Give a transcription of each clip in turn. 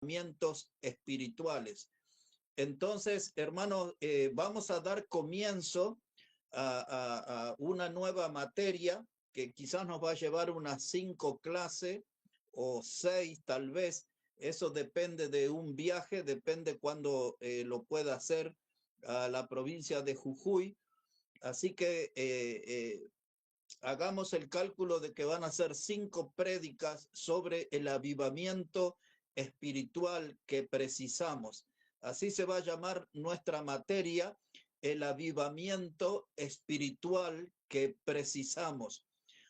avivamientos espirituales. Entonces, hermanos, vamos a dar comienzo a una nueva materia que quizás nos va a llevar unas 5 clases o 6 tal vez. Eso depende de un viaje, depende cuándo lo pueda hacer a la provincia de Jujuy. Así que hagamos el cálculo de que van a ser 5 prédicas sobre el avivamiento espiritual que precisamos. Así se va a llamar nuestra materia, el avivamiento espiritual que precisamos.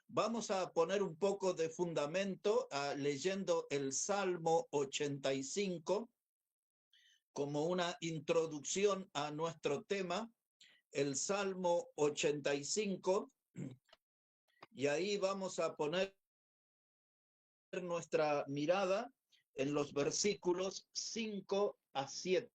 Vamos a poner un poco de fundamento leyendo el Salmo 85 como una introducción a nuestro tema. El Salmo 85, y ahí vamos a poner nuestra mirada en los versículos 5 a 7.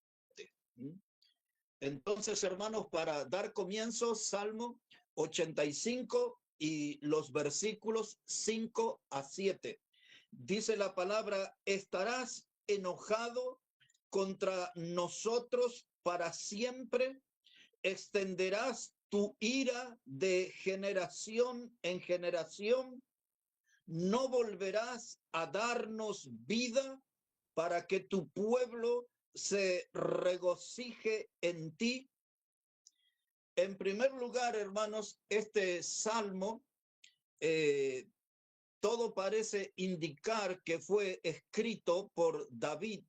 Entonces, hermanos, para dar comienzo, Salmo 85 y los versículos 5 a 7. Dice la palabra: ¿estarás enojado contra nosotros para siempre? ¿Extenderás tu ira de generación en generación? ¿No volverás a darnos vida para que tu pueblo se regocije en ti? En primer lugar, hermanos, este salmo, todo parece indicar que fue escrito por David.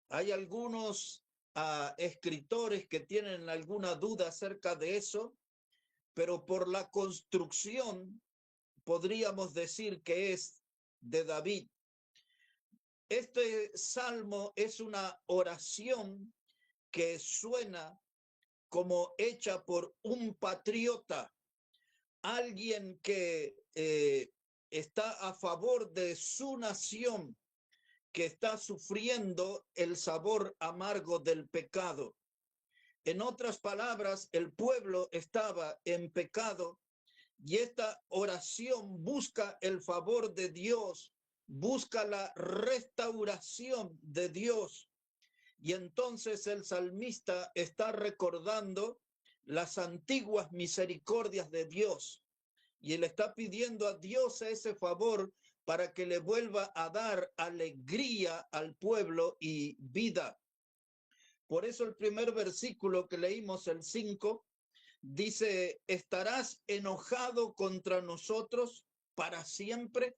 Hay algunos escritores que tienen alguna duda acerca de eso, pero por la construcción podríamos decir que es de David. Este salmo es una oración que suena como hecha por un patriota, alguien que está a favor de su nación, que está sufriendo el sabor amargo del pecado. En otras palabras, el pueblo estaba en pecado y esta oración busca el favor de Dios, busca la restauración de Dios. Y entonces el salmista está recordando las antiguas misericordias de Dios. Y él está pidiendo a Dios ese favor para que le vuelva a dar alegría al pueblo y vida. Por eso el primer versículo que leímos, el 5, dice: ¿estarás enojado contra nosotros para siempre?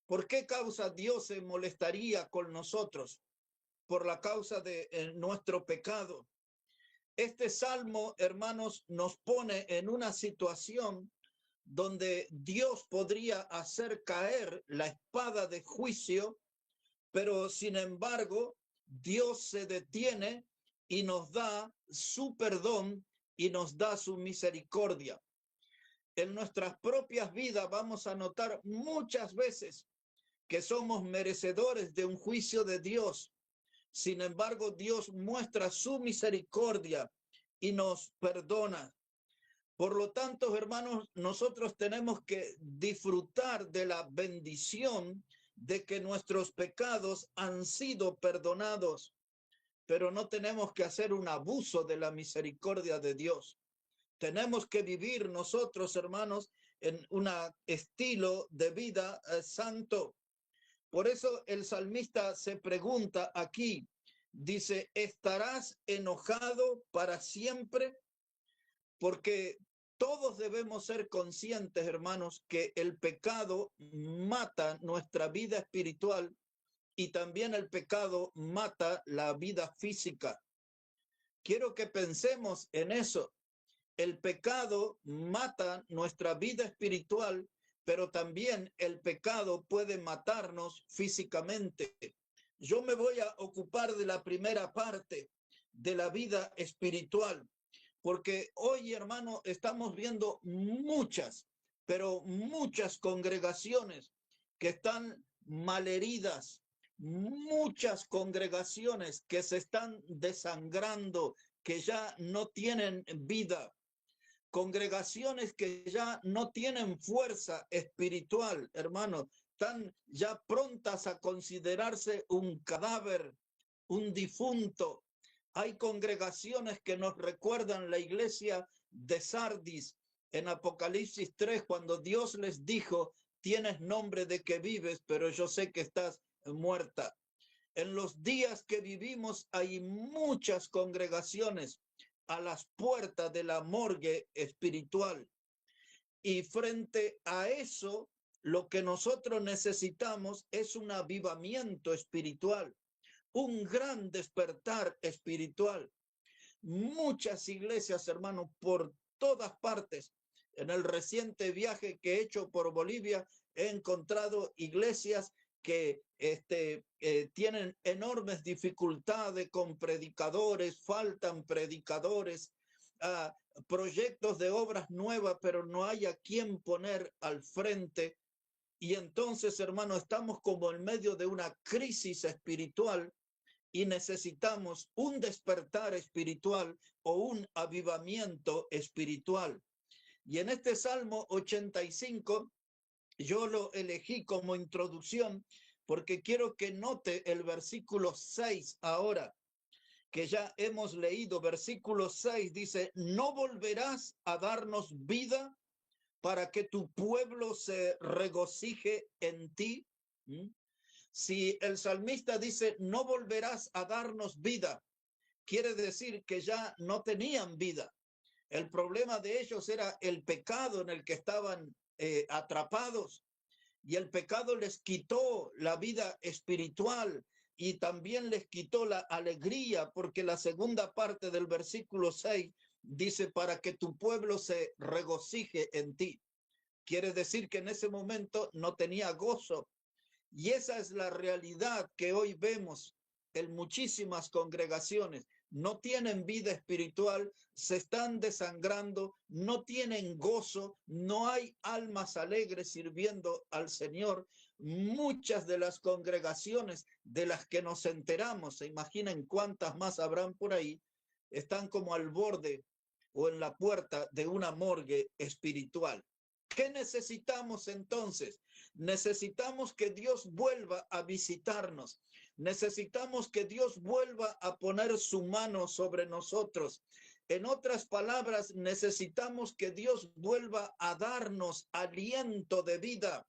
¿Por qué causa Dios se molestaría con nosotros? Por la causa de nuestro pecado. Este salmo, hermanos, nos pone en una situación donde Dios podría hacer caer la espada de juicio, pero sin embargo, Dios se detiene y nos da su perdón y nos da su misericordia. En nuestras propias vidas vamos a notar muchas veces que somos merecedores de un juicio de Dios. Sin embargo, Dios muestra su misericordia y nos perdona. Por lo tanto, hermanos, nosotros tenemos que disfrutar de la bendición de que nuestros pecados han sido perdonados, pero no tenemos que hacer un abuso de la misericordia de Dios. Tenemos que vivir nosotros, hermanos, en un estilo de vida santo. Por eso el salmista se pregunta aquí, dice: ¿estarás enojado para siempre? Porque todos debemos ser conscientes, hermanos, que el pecado mata nuestra vida espiritual y también el pecado mata la vida física. Quiero que pensemos en eso. El pecado mata nuestra vida espiritual, pero también el pecado puede matarnos físicamente. Yo me voy a ocupar de la primera parte, de la vida espiritual, porque hoy, hermano, estamos viendo muchas, pero muchas congregaciones que están malheridas, muchas congregaciones que se están desangrando, que ya no tienen vida, congregaciones que ya no tienen fuerza espiritual, hermano, están ya prontas a considerarse un cadáver, un difunto. Hay congregaciones que nos recuerdan la iglesia de Sardis en Apocalipsis 3, cuando Dios les dijo: tienes nombre de que vives, pero yo sé que estás muerta. En los días que vivimos hay muchas congregaciones a las puertas de la morgue espiritual. Y frente a eso, lo que nosotros necesitamos es un avivamiento espiritual, un gran despertar espiritual. Muchas iglesias, hermanos, por todas partes. En el reciente viaje que he hecho por Bolivia, he encontrado iglesias que tienen enormes dificultades con predicadores, faltan predicadores, proyectos de obras nuevas, pero no hay a quien poner al frente. Y entonces, hermano, estamos como en medio de una crisis espiritual y necesitamos un despertar espiritual o un avivamiento espiritual. Y en este Salmo 85, yo lo elegí como introducción porque quiero que note el versículo 6 ahora, que ya hemos leído. Versículo 6 dice: no volverás a darnos vida para que tu pueblo se regocije en ti. Si el salmista dice: no volverás a darnos vida, quiere decir que ya no tenían vida. El problema de ellos era el pecado en el que estaban atrapados, y el pecado les quitó la vida espiritual y también les quitó la alegría, porque la segunda parte del versículo 6 dice: para que tu pueblo se regocije en ti. Quiere decir que en ese momento no tenía gozo. Y esa es la realidad que hoy vemos en muchísimas congregaciones. No tienen vida espiritual, se están desangrando, no tienen gozo, no hay almas alegres sirviendo al Señor. Muchas de las congregaciones de las que nos enteramos, se imaginen cuántas más habrán por ahí, están como al borde o en la puerta de una morgue espiritual. ¿Qué necesitamos entonces? Necesitamos que Dios vuelva a visitarnos. Necesitamos que Dios vuelva a poner su mano sobre nosotros. En otras palabras, necesitamos que Dios vuelva a darnos aliento de vida.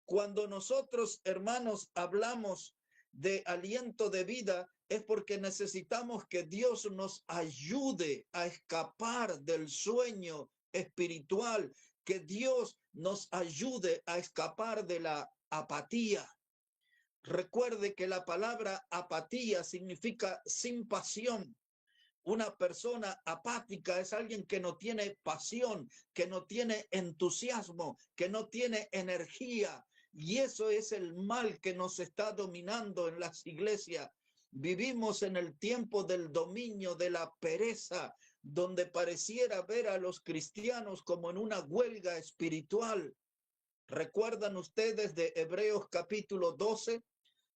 Cuando nosotros, hermanos, hablamos de aliento de vida, es porque necesitamos que Dios nos ayude a escapar del sueño espiritual, que Dios nos ayude a escapar de la apatía. Recuerde que la palabra apatía significa sin pasión. Una persona apática es alguien que no tiene pasión, que no tiene entusiasmo, que no tiene energía. Y eso es el mal que nos está dominando en las iglesias. Vivimos en el tiempo del dominio de la pereza, donde pareciera ver a los cristianos como en una huelga espiritual. ¿Recuerdan ustedes de Hebreos capítulo 12,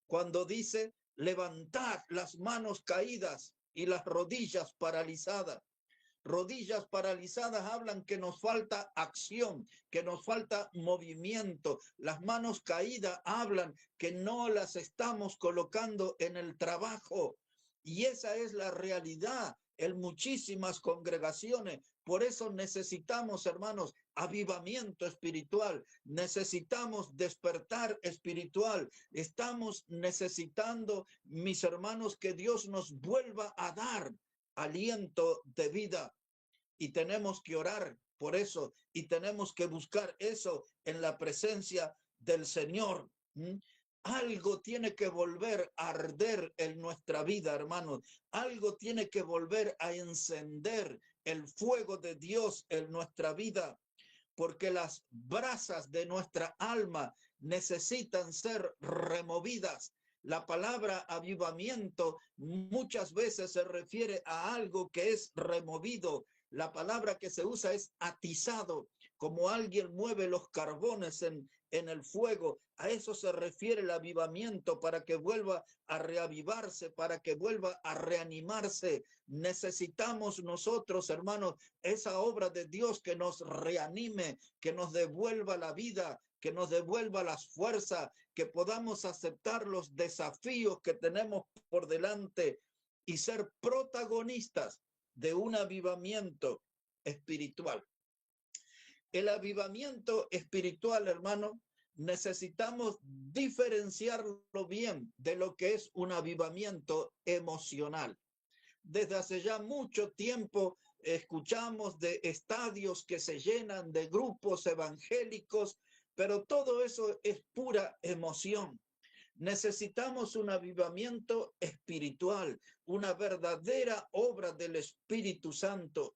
cuando dice: levantad las manos caídas y las rodillas paralizadas? Rodillas paralizadas hablan que nos falta acción, que nos falta movimiento. Las manos caídas hablan que no las estamos colocando en el trabajo. Y esa es la realidad en muchísimas congregaciones. Por eso necesitamos, hermanos, avivamiento espiritual. Necesitamos despertar espiritual. Estamos necesitando, mis hermanos, que Dios nos vuelva a dar aliento de vida. Y tenemos que orar por eso y tenemos que buscar eso en la presencia del Señor. Algo tiene que volver a arder en nuestra vida, hermanos. Algo tiene que volver a encender el fuego de Dios en nuestra vida, porque las brasas de nuestra alma necesitan ser removidas. La palabra avivamiento muchas veces se refiere a algo que es removido. La palabra que se usa es atizado, como alguien mueve los carbones en el fuego. A eso se refiere el avivamiento, para que vuelva a reavivarse, para que vuelva a reanimarse. Necesitamos nosotros, hermanos, esa obra de Dios que nos reanime, que nos devuelva la vida, que nos devuelva las fuerzas, que podamos aceptar los desafíos que tenemos por delante y ser protagonistas de un avivamiento espiritual. El avivamiento espiritual, hermano, necesitamos diferenciarlo bien de lo que es un avivamiento emocional. Desde hace ya mucho tiempo escuchamos de estadios que se llenan de grupos evangélicos, pero todo eso es pura emoción. Necesitamos un avivamiento espiritual, una verdadera obra del Espíritu Santo.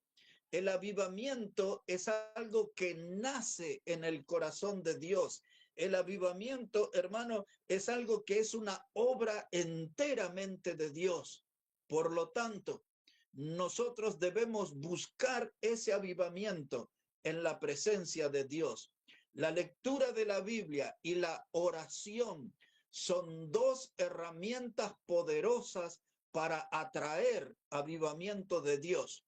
El avivamiento es algo que nace en el corazón de Dios. El avivamiento, hermano, es algo que es una obra enteramente de Dios. Por lo tanto, nosotros debemos buscar ese avivamiento en la presencia de Dios. La lectura de la Biblia y la oración son dos herramientas poderosas para atraer avivamiento de Dios.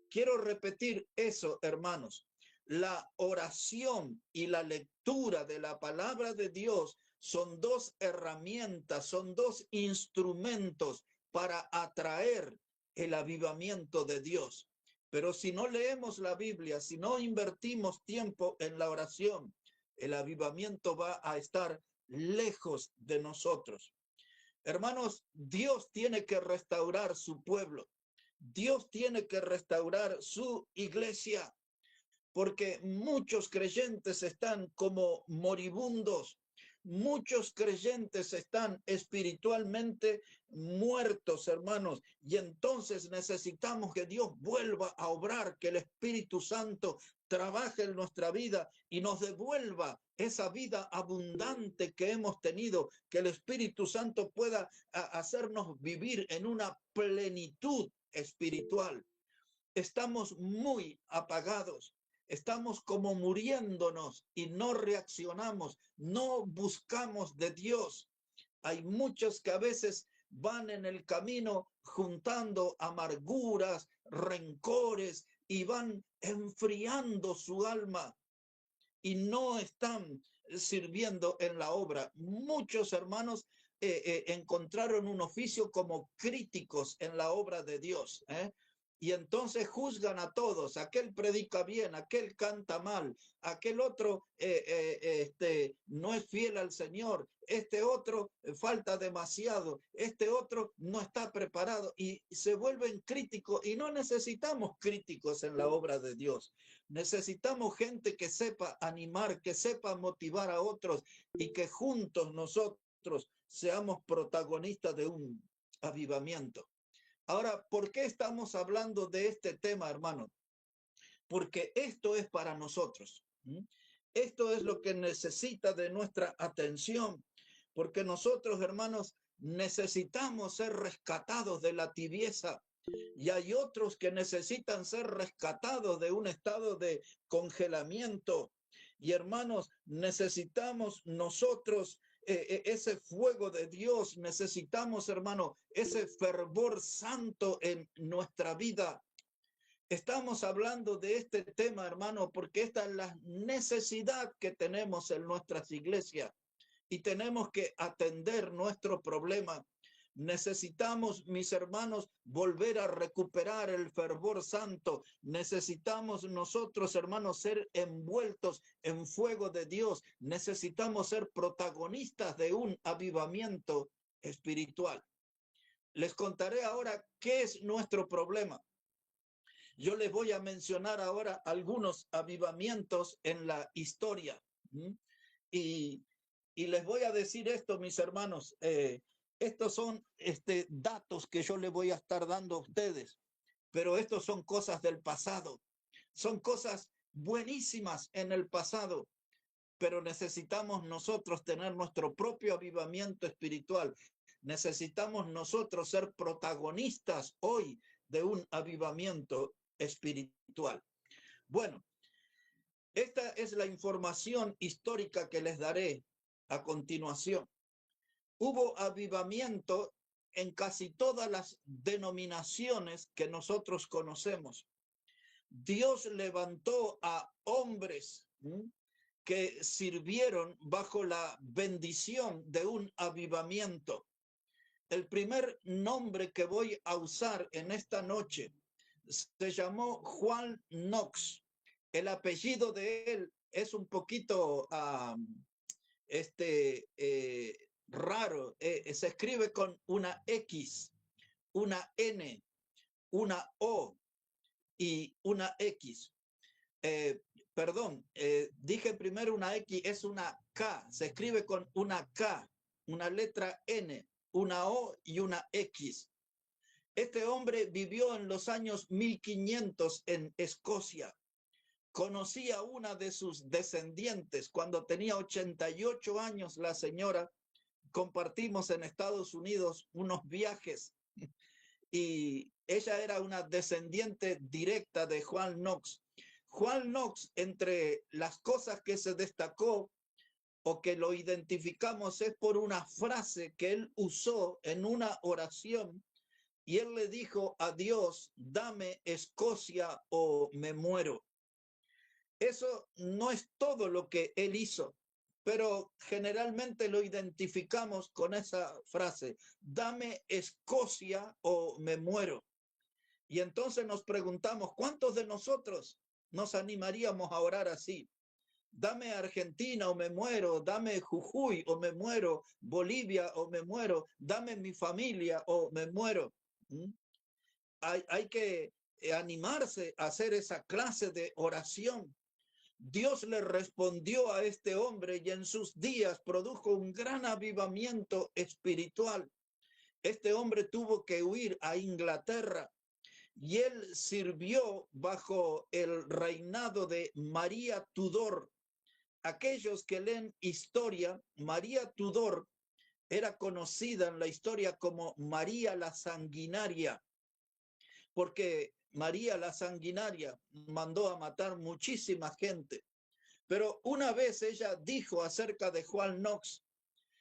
Quiero repetir eso, hermanos. La oración y la lectura de la palabra de Dios son dos herramientas, son dos instrumentos para atraer el avivamiento de Dios. Pero si no leemos la Biblia, si no invertimos tiempo en la oración, el avivamiento va a estar lejos de nosotros. Hermanos, Dios tiene que restaurar su pueblo. Dios tiene que restaurar su iglesia, porque muchos creyentes están como moribundos, muchos creyentes están espiritualmente muertos, hermanos, y entonces necesitamos que Dios vuelva a obrar, que el Espíritu Santo trabaje en nuestra vida y nos devuelva esa vida abundante que hemos tenido, que el Espíritu Santo pueda hacernos vivir en una plenitud espiritual. Estamos muy apagados, estamos como muriéndonos y no reaccionamos, no buscamos de Dios. Hay muchos que a veces van en el camino juntando amarguras, rencores y van enfriando su alma y no están sirviendo en la obra. Muchos hermanos encontraron un oficio como críticos en la obra de Dios, y entonces juzgan a todos. Aquel predica bien, aquel canta mal, aquel otro no es fiel al Señor, este otro falta demasiado, este otro no está preparado, y se vuelven críticos. Y no necesitamos críticos en la obra de Dios. Necesitamos gente que sepa animar, que sepa motivar a otros y que juntos nosotros seamos protagonistas de un avivamiento. Ahora, ¿por qué estamos hablando de este tema, hermano? Porque esto es para nosotros. Esto es lo que necesita de nuestra atención, porque nosotros, hermanos, necesitamos ser rescatados de la tibieza. Y hay otros que necesitan ser rescatados de un estado de congelamiento. Y hermanos, necesitamos nosotros ese fuego de Dios, necesitamos, hermano, ese fervor santo en nuestra vida. Estamos hablando de este tema, hermano, porque esta es la necesidad que tenemos en nuestras iglesias y tenemos que atender nuestro problema. Necesitamos, mis hermanos, volver a recuperar el fervor santo. Necesitamos nosotros, hermanos, ser envueltos en fuego de Dios. Necesitamos ser protagonistas de un avivamiento espiritual. Les contaré ahora qué es nuestro problema. Yo les voy a mencionar ahora algunos avivamientos en la historia. Y les voy a decir esto, mis hermanos. Estos son datos que yo les voy a estar dando a ustedes, pero estos son cosas del pasado. Son cosas buenísimas en el pasado, pero necesitamos nosotros tener nuestro propio avivamiento espiritual. Necesitamos nosotros ser protagonistas hoy de un avivamiento espiritual. Bueno, esta es la información histórica que les daré a continuación. Hubo avivamiento en casi todas las denominaciones que nosotros conocemos. Dios levantó a hombres que sirvieron bajo la bendición de un avivamiento. El primer nombre que voy a usar en esta noche se llamó Juan Knox. El apellido de él es un poquito raro. Se escribe con una X, una N, una O y una X. Perdón, dije primero una X, es una K, se escribe con una K, una letra N, una O y una X. Este hombre vivió en los años 1500 en Escocia. Conocí a una de sus descendientes cuando tenía 88 años la señora. Compartimos en Estados Unidos unos viajes y ella era una descendiente directa de Juan Knox. Juan Knox, entre las cosas que se destacó o que lo identificamos, es por una frase que él usó en una oración, y él le dijo a Dios: dame Escocia o me muero. Eso no es todo lo que él hizo, pero generalmente lo identificamos con esa frase: dame Escocia o me muero. Y entonces nos preguntamos, ¿cuántos de nosotros nos animaríamos a orar así? Dame Argentina o me muero, dame Jujuy o me muero, Bolivia o me muero, dame mi familia o me muero. Hay que animarse a hacer esa clase de oración. Dios le respondió a este hombre y en sus días produjo un gran avivamiento espiritual. Este hombre tuvo que huir a Inglaterra y él sirvió bajo el reinado de María Tudor. Aquellos que leen historia, María Tudor era conocida en la historia como María la Sanguinaria, porque María la Sanguinaria mandó a matar muchísima gente. Pero una vez ella dijo acerca de Juan Knox,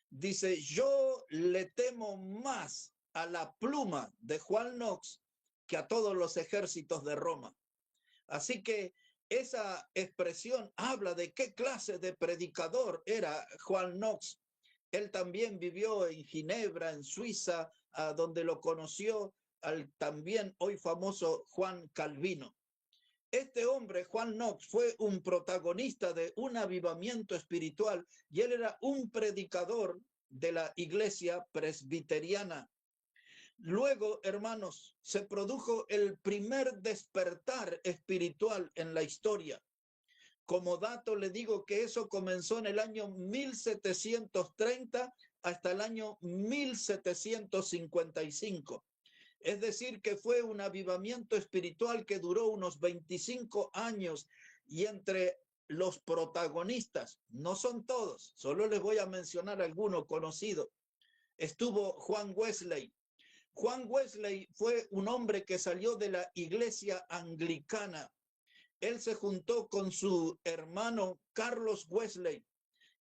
dice: yo le temo más a la pluma de Juan Knox que a todos los ejércitos de Roma. Así que esa expresión habla de qué clase de predicador era Juan Knox. Él también vivió en Ginebra, en Suiza, donde lo conoció al también hoy famoso Juan Calvino. Este hombre, Juan Knox, fue un protagonista de un avivamiento espiritual y él era un predicador de la iglesia presbiteriana. Luego, hermanos, se produjo el primer despertar espiritual en la historia. Como dato le digo que eso comenzó en el año 1730 hasta el año 1755. Es decir, que fue un avivamiento espiritual que duró unos 25 años, y entre los protagonistas, no son todos, solo les voy a mencionar algunos conocidos, estuvo Juan Wesley. Juan Wesley fue un hombre que salió de la iglesia anglicana. Él se juntó con su hermano Carlos Wesley,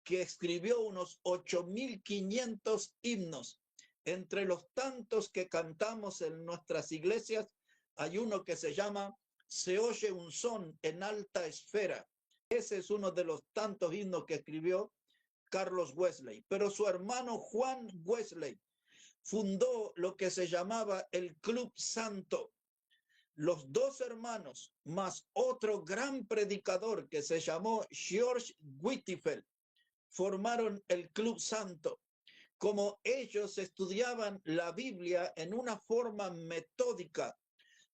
que escribió unos 8.500 himnos. Entre los tantos que cantamos en nuestras iglesias, hay uno que se llama Se oye un son en alta esfera. Ese es uno de los tantos himnos que escribió Carlos Wesley. Pero su hermano Juan Wesley fundó lo que se llamaba el Club Santo. Los dos hermanos, más otro gran predicador que se llamó George Whitefield, formaron el Club Santo. Como ellos estudiaban la Biblia en una forma metódica,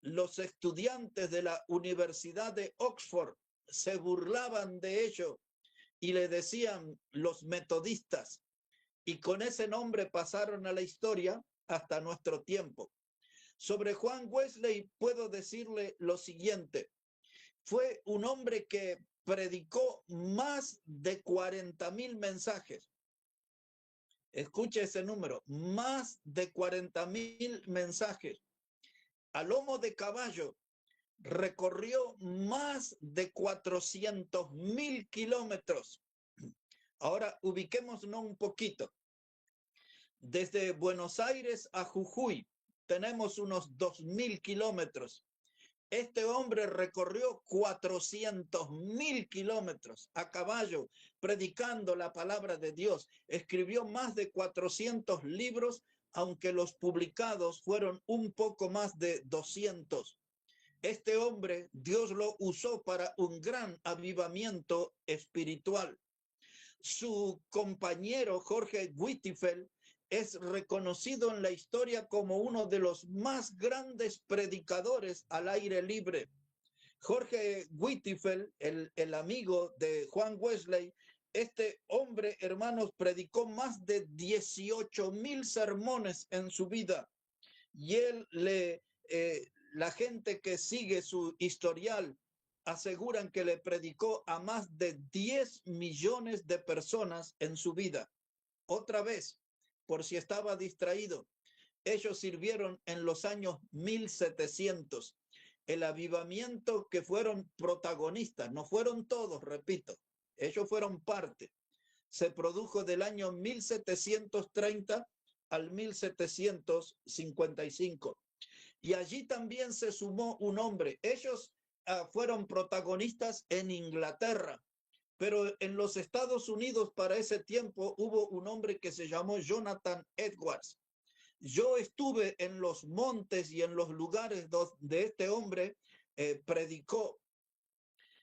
los estudiantes de la Universidad de Oxford se burlaban de ello y le decían los metodistas, y con ese nombre pasaron a la historia hasta nuestro tiempo. Sobre Juan Wesley puedo decirle lo siguiente: fue un hombre que predicó más de 40,000 mensajes. Escuche ese número, más de 40,000 mensajes. A lomo de caballo recorrió más de 400,000 kilómetros. Ahora ubiquémonos un poquito. Desde Buenos Aires a Jujuy tenemos unos 2,000 kilómetros. Este hombre recorrió 400.000 kilómetros a caballo, predicando la palabra de Dios. Escribió más de 400 libros, aunque los publicados fueron un poco más de 200. Este hombre, Dios lo usó para un gran avivamiento espiritual. Su compañero Jorge Whitfield es reconocido en la historia como uno de los más grandes predicadores al aire libre. Jorge Whitfield, el amigo de Juan Wesley, este hombre, hermanos, predicó más de 18,000 sermones en su vida. Y la gente que sigue su historial aseguran que le predicó a más de 10 millones de personas en su vida. Otra vez, por si estaba distraído, ellos sirvieron en los años 1700. El avivamiento que fueron protagonistas, no fueron todos, repito, ellos fueron parte. Se produjo del año 1730 al 1755. Y allí también se sumó un hombre. Ellos fueron protagonistas en Inglaterra, pero en los Estados Unidos para ese tiempo hubo un hombre que se llamó Jonathan Edwards. Yo estuve en los montes y en los lugares donde este hombre predicó.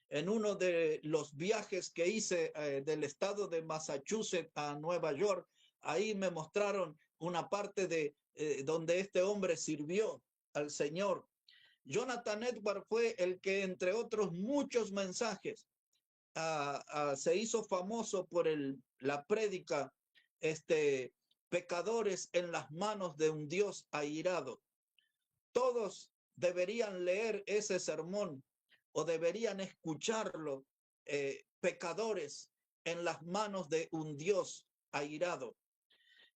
En uno de los viajes que hice del estado de Massachusetts a Nueva York, ahí me mostraron una parte de donde este hombre sirvió al Señor. Jonathan Edwards fue el que, entre otros muchos mensajes, se hizo famoso por la prédica, pecadores en las manos de un Dios airado. Todos deberían leer ese sermón o deberían escucharlo, pecadores en las manos de un Dios airado.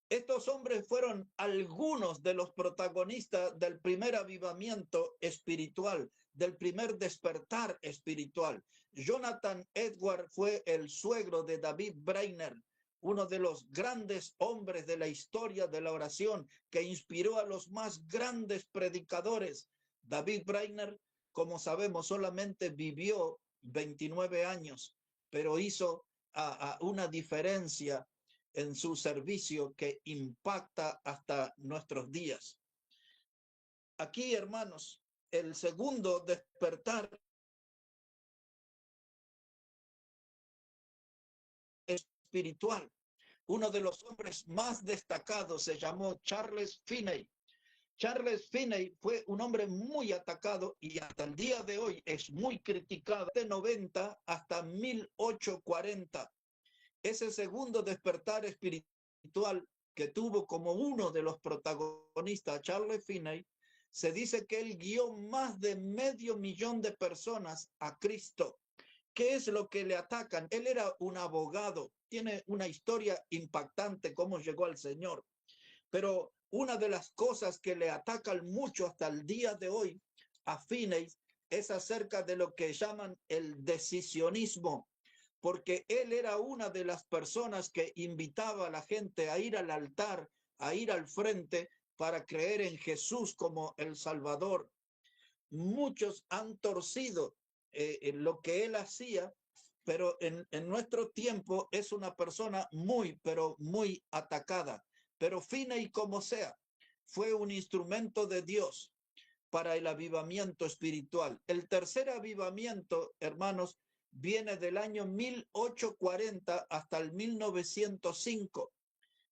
Estos hombres fueron algunos de los protagonistas del primer avivamiento espiritual, del primer despertar espiritual. Jonathan Edwards fue el suegro de David Brainerd, uno de los grandes hombres de la historia de la oración, que inspiró a los más grandes predicadores. David Brainerd, como sabemos, solamente vivió 29 años, pero hizo una diferencia en su servicio que impacta hasta nuestros días. Aquí, hermanos, el segundo despertar espiritual. Uno de los hombres más destacados se llamó Charles Finney. Charles Finney fue un hombre muy atacado y hasta el día de hoy es muy criticado, de 90 hasta 1840. Ese segundo despertar espiritual que tuvo como uno de los protagonistas Charles Finney, se dice que él guió más de 500,000 de personas a Cristo. ¿Qué es lo que le atacan? Él era un abogado, tiene una historia impactante cómo llegó al Señor. Pero una de las cosas que le atacan mucho hasta el día de hoy a Finney es acerca de lo que llaman el decisionismo, porque él era una de las personas que invitaba a la gente a ir al altar, a ir al frente para creer en Jesús como el Salvador. Muchos han torcido en lo que él hacía, pero en nuestro tiempo es una persona muy, pero muy atacada. Pero Finney, como sea, fue un instrumento de Dios para el avivamiento espiritual. El tercer avivamiento, hermanos, viene del año 1840 hasta el 1905.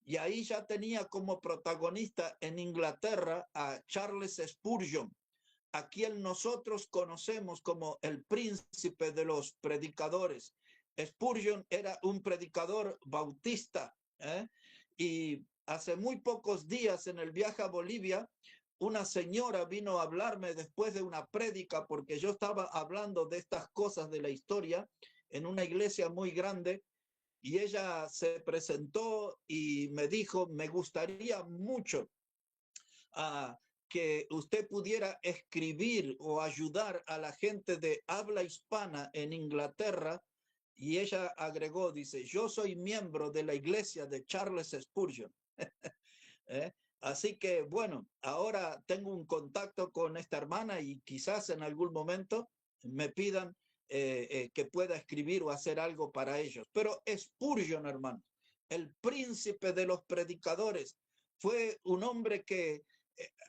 Y ahí ya tenía como protagonista en Inglaterra a Charles Spurgeon, a quien nosotros conocemos como el príncipe de los predicadores. Spurgeon era un predicador bautista, y hace muy pocos días en el viaje a Bolivia, una señora vino a hablarme después de una prédica, porque yo estaba hablando de estas cosas de la historia en una iglesia muy grande, y ella se presentó y me dijo, me gustaría mucho que usted pudiera escribir o ayudar a la gente de habla hispana en Inglaterra. Y ella agregó, dice, yo soy miembro de la iglesia de Charles Spurgeon. Así que, bueno, ahora tengo un contacto con esta hermana y quizás en algún momento me pidan que pueda escribir o hacer algo para ellos. Pero Spurgeon, hermano, el príncipe de los predicadores, fue un hombre que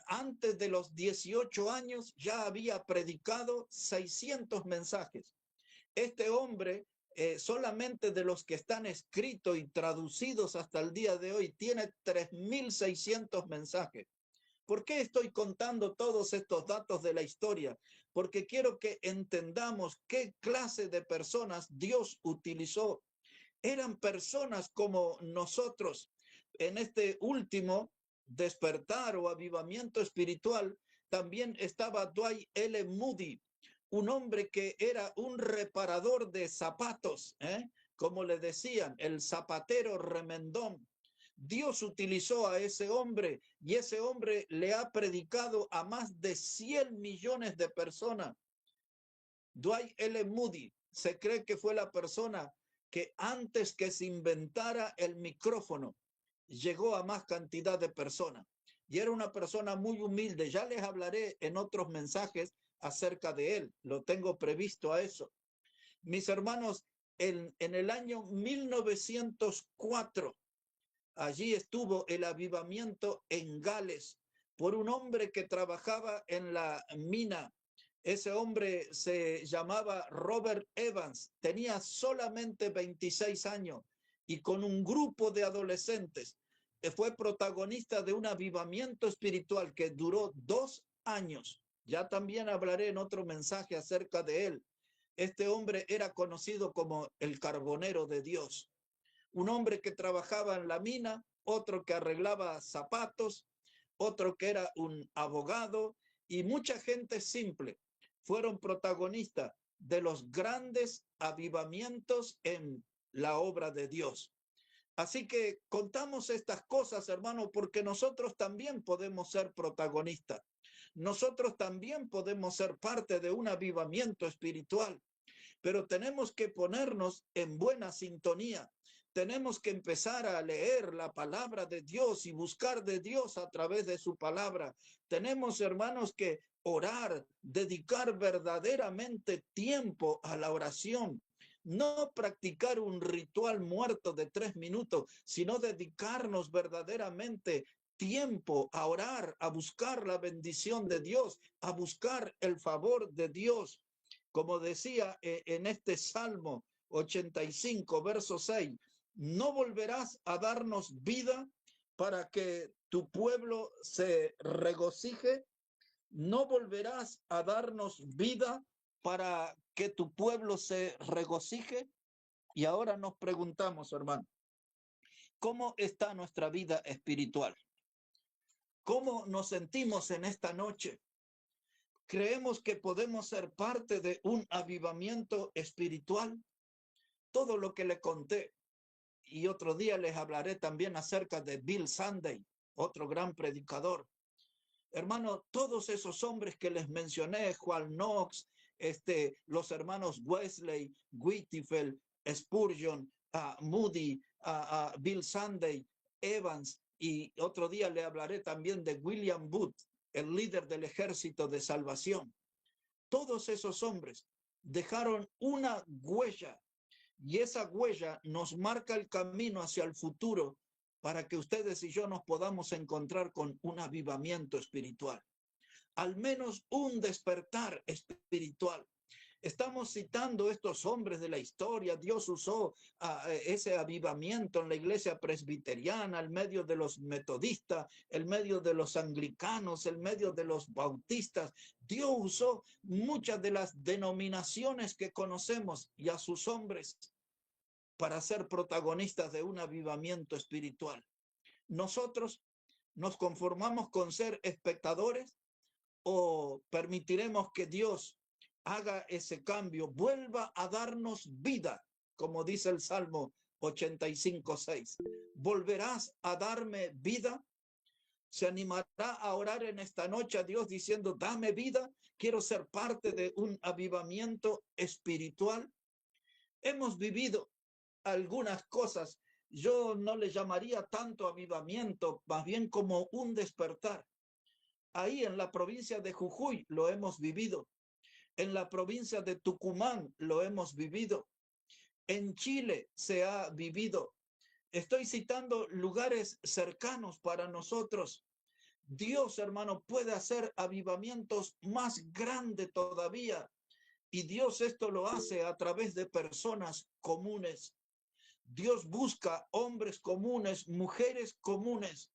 antes de los 18 años ya había predicado 600 mensajes. Este hombre, solamente de los que están escritos y traducidos hasta el día de hoy, tiene 3.600 mensajes. ¿Por qué estoy contando todos estos datos de la historia? Porque quiero que entendamos qué clase de personas Dios utilizó. Eran personas como nosotros. En este último despertar o avivamiento espiritual también estaba Dwight L. Moody, un hombre que era un reparador de zapatos, como le decían, el zapatero remendón. Dios utilizó a ese hombre y ese hombre le ha predicado a más de 100 millones de personas. Dwight L. Moody se cree que fue la persona que antes que se inventara el micrófono llegó a más cantidad de personas. Y era una persona muy humilde. Ya les hablaré en otros mensajes acerca de él. Lo tengo previsto a eso. Mis hermanos, en el año 1904, allí estuvo el avivamiento en Gales por un hombre que trabajaba en la mina. Ese hombre se llamaba Robert Evans, tenía solamente 26 años y con un grupo de adolescentes fue protagonista de un avivamiento espiritual que duró 2 años. Ya también hablaré en otro mensaje acerca de él. Este hombre era conocido como el carbonero de Dios. Un hombre que trabajaba en la mina, otro que arreglaba zapatos, otro que era un abogado y mucha gente simple fueron protagonistas de los grandes avivamientos en la obra de Dios. Así que contamos estas cosas, hermano, porque nosotros también podemos ser protagonistas. Nosotros también podemos ser parte de un avivamiento espiritual, pero tenemos que ponernos en buena sintonía. Tenemos que empezar a leer la palabra de Dios y buscar de Dios a través de su palabra. Tenemos, hermanos, que orar, dedicar verdaderamente tiempo a la oración. No practicar un ritual muerto de 3 minutos, sino dedicarnos verdaderamente tiempo a orar, a buscar la bendición de Dios, a buscar el favor de Dios. Como decía en este Salmo 85, verso 6, no volverás a darnos vida para que tu pueblo se regocije, no volverás a darnos vida para que tu pueblo se regocije. Y ahora nos preguntamos, hermano, ¿cómo está nuestra vida espiritual? ¿Cómo nos sentimos en esta noche? ¿Creemos que podemos ser parte de un avivamiento espiritual? Todo lo que le conté, y otro día les hablaré también acerca de Bill Sunday, otro gran predicador. Hermano, todos esos hombres que les mencioné, Juan Knox, los hermanos Wesley, Whitefield, Spurgeon, Moody, Bill Sunday, Evans, y otro día le hablaré también de William Booth, el líder del Ejército de Salvación. Todos esos hombres dejaron una huella y esa huella nos marca el camino hacia el futuro para que ustedes y yo nos podamos encontrar con un avivamiento espiritual, al menos un despertar espiritual. Estamos citando estos hombres de la historia. Dios usó ese avivamiento en la iglesia presbiteriana, en medio de los metodistas, en medio de los anglicanos, en medio de los bautistas. Dios usó muchas de las denominaciones que conocemos y a sus hombres para ser protagonistas de un avivamiento espiritual. Nosotros nos conformamos con ser espectadores o permitiremos que Dios haga ese cambio, vuelva a darnos vida, como dice el Salmo 85:6. ¿Volverás a darme vida? ¿Se animará a orar en esta noche a Dios diciendo, dame vida? Quiero ser parte de un avivamiento espiritual. Hemos vivido algunas cosas yo no le llamaría tanto avivamiento, más bien como un despertar. Ahí en la provincia de Jujuy lo hemos vivido, en la provincia de Tucumán lo hemos vivido, en Chile se ha vivido. Estoy citando lugares cercanos para nosotros. Dios, hermano, puede hacer avivamientos más grandes todavía. Y Dios esto lo hace a través de personas comunes. Dios busca hombres comunes, mujeres comunes,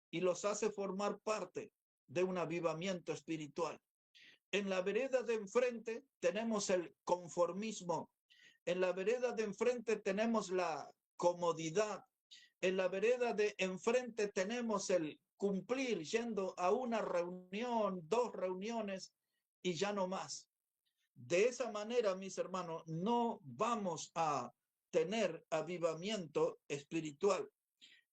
y los hace formar parte de un avivamiento espiritual. En la vereda de enfrente tenemos el conformismo. En la vereda de enfrente tenemos la comodidad. En la vereda de enfrente tenemos el cumplir, yendo a una reunión, 2 reuniones y ya no más. De esa manera, mis hermanos, no vamos a tener avivamiento espiritual.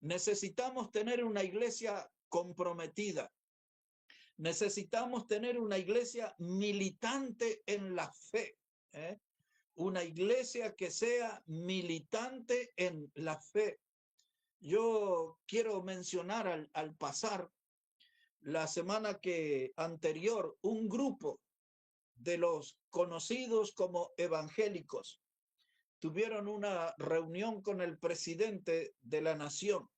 Necesitamos tener una iglesia comprometida. Necesitamos tener una iglesia militante en la fe. ¿eh? Una iglesia que sea militante en la fe. Yo quiero mencionar al pasar la semana anterior un grupo de los conocidos como evangélicos tuvieron una reunión con el presidente de la nación.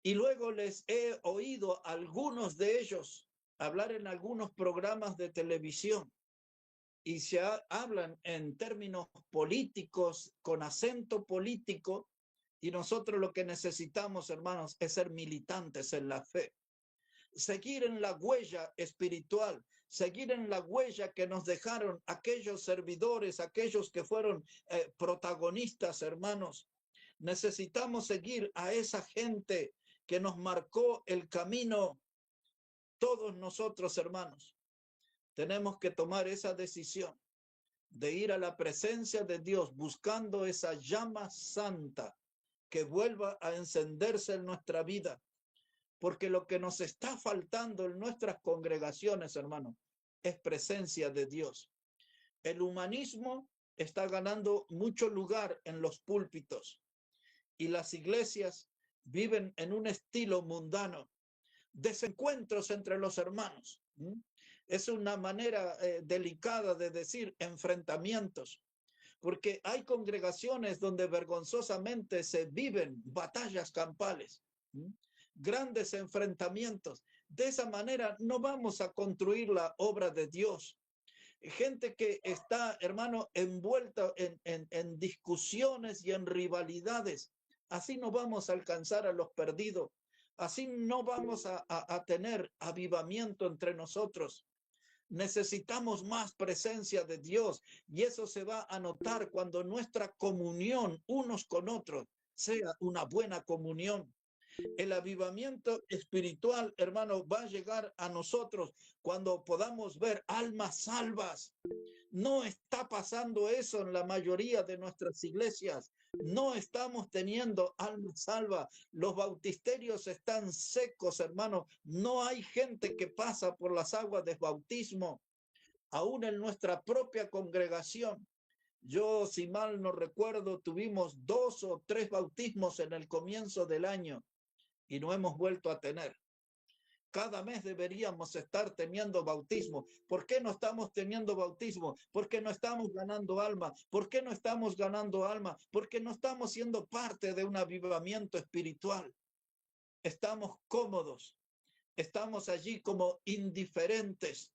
Y luego les he oído a algunos de ellos hablar en algunos programas de televisión y hablan en términos políticos, con acento político, y nosotros lo que necesitamos, hermanos, es ser militantes en la fe. Seguir en la huella espiritual, seguir en la huella que nos dejaron aquellos servidores, aquellos que fueron protagonistas, hermanos. Necesitamos seguir a esa gente que nos marcó el camino. Todos nosotros, hermanos, tenemos que tomar esa decisión de ir a la presencia de Dios buscando esa llama santa que vuelva a encenderse en nuestra vida. Porque lo que nos está faltando en nuestras congregaciones, hermanos, es presencia de Dios. El humanismo está ganando mucho lugar en los púlpitos y las iglesias viven en un estilo mundano, desencuentros entre los hermanos. Es una manera delicada de decir enfrentamientos, porque hay congregaciones donde vergonzosamente se viven batallas campales, grandes enfrentamientos. De esa manera no vamos a construir la obra de Dios. Gente que está, hermano, envuelta en discusiones y en rivalidades. Así no vamos a alcanzar a los perdidos. Así no vamos a tener avivamiento entre nosotros. Necesitamos más presencia de Dios y eso se va a notar cuando nuestra comunión unos con otros sea una buena comunión. El avivamiento espiritual, hermano, va a llegar a nosotros cuando podamos ver almas salvas. No está pasando eso en la mayoría de nuestras iglesias. No estamos teniendo almas salvas. Los bautisterios están secos, hermano. No hay gente que pasa por las aguas de bautismo. Aún en nuestra propia congregación. Yo, si mal no recuerdo, tuvimos 2 o 3 bautismos en el comienzo del año y no hemos vuelto a tener. Cada mes deberíamos estar teniendo bautismo. ¿Por qué no estamos teniendo bautismo? ¿Por qué no estamos ganando alma? ¿Por qué no estamos ganando alma? Porque no estamos siendo parte de un avivamiento espiritual. Estamos cómodos. Estamos allí como indiferentes.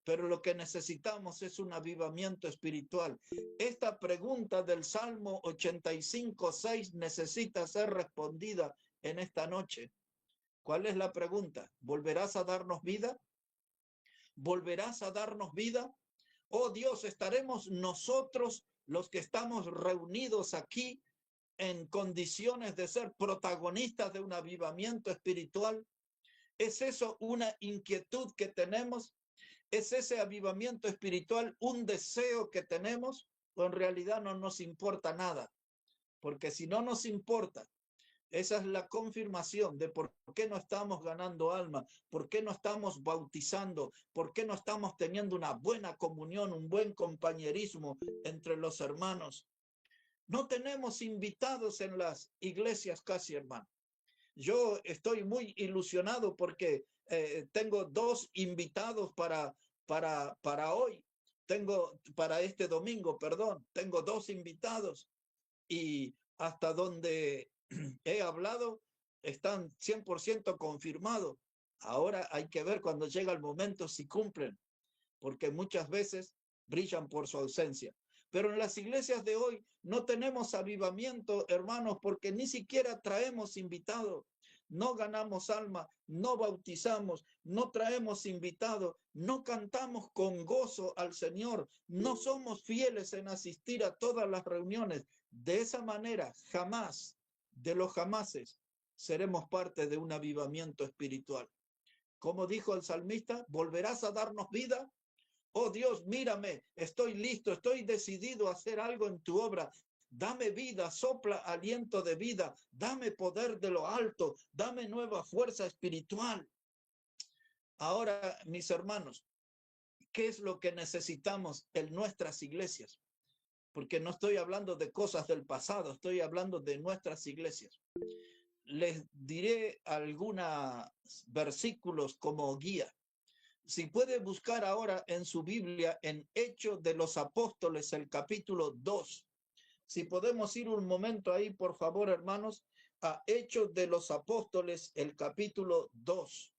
Pero lo que necesitamos es un avivamiento espiritual. Esta pregunta del Salmo 85:6 necesita ser respondida en esta noche. ¿Cuál es la pregunta? ¿Volverás a darnos vida? ¿Volverás a darnos vida? Oh Dios, ¿estaremos nosotros los que estamos reunidos aquí en condiciones de ser protagonistas de un avivamiento espiritual? ¿Es eso una inquietud que tenemos? ¿Es ese avivamiento espiritual un deseo que tenemos? ¿O en realidad no nos importa nada? Porque si no nos importa, esa es la confirmación de por qué no estamos ganando alma, por qué no estamos bautizando, por qué no estamos teniendo una buena comunión, un buen compañerismo entre los hermanos. No tenemos invitados en las iglesias casi, hermano. Yo estoy muy ilusionado porque tengo 2 invitados para hoy. Para este domingo, perdón. Tengo 2 invitados y hasta donde he hablado están 100% confirmados. Ahora hay que ver cuando llega el momento si cumplen, porque muchas veces brillan por su ausencia. Pero en las iglesias de hoy no tenemos avivamiento, hermanos, porque ni siquiera traemos invitados. No ganamos alma, no bautizamos, no traemos invitados, no cantamos con gozo al Señor, no somos fieles en asistir a todas las reuniones. De esa manera, jamás, de los jamases, seremos parte de un avivamiento espiritual. Como dijo el salmista, ¿volverás a darnos vida? Oh Dios, mírame, estoy listo, estoy decidido a hacer algo en tu obra. Dame vida, sopla aliento de vida, dame poder de lo alto, dame nueva fuerza espiritual. Ahora, mis hermanos, ¿qué es lo que necesitamos en nuestras iglesias? Porque no estoy hablando de cosas del pasado, estoy hablando de nuestras iglesias. Les diré algunos versículos como guía. Si puede buscar ahora en su Biblia, en Hechos de los Apóstoles, el capítulo 2. Si podemos ir un momento ahí, por favor, hermanos, a Hechos de los Apóstoles, el capítulo 2.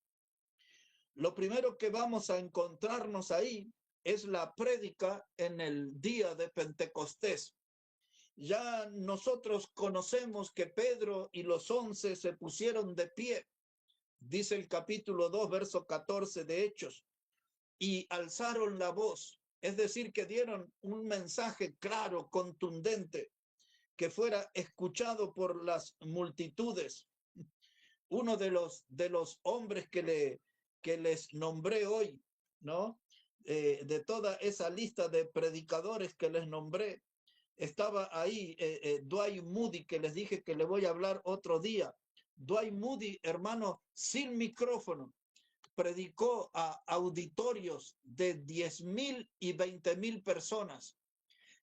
Lo primero que vamos a encontrarnos ahí es la prédica en el día de Pentecostés. Ya nosotros conocemos que Pedro y los 11 se pusieron de pie, dice el capítulo 2, verso 14 de Hechos, y alzaron la voz, es decir, que dieron un mensaje claro, contundente, que fuera escuchado por las multitudes. Uno de los hombres que les nombré hoy, ¿no? De toda esa lista de predicadores que les nombré, estaba ahí Dwight Moody, que les dije que le voy a hablar otro día. Dwight Moody, hermano, sin micrófono, predicó a auditorios de 10,000 y 20,000 personas.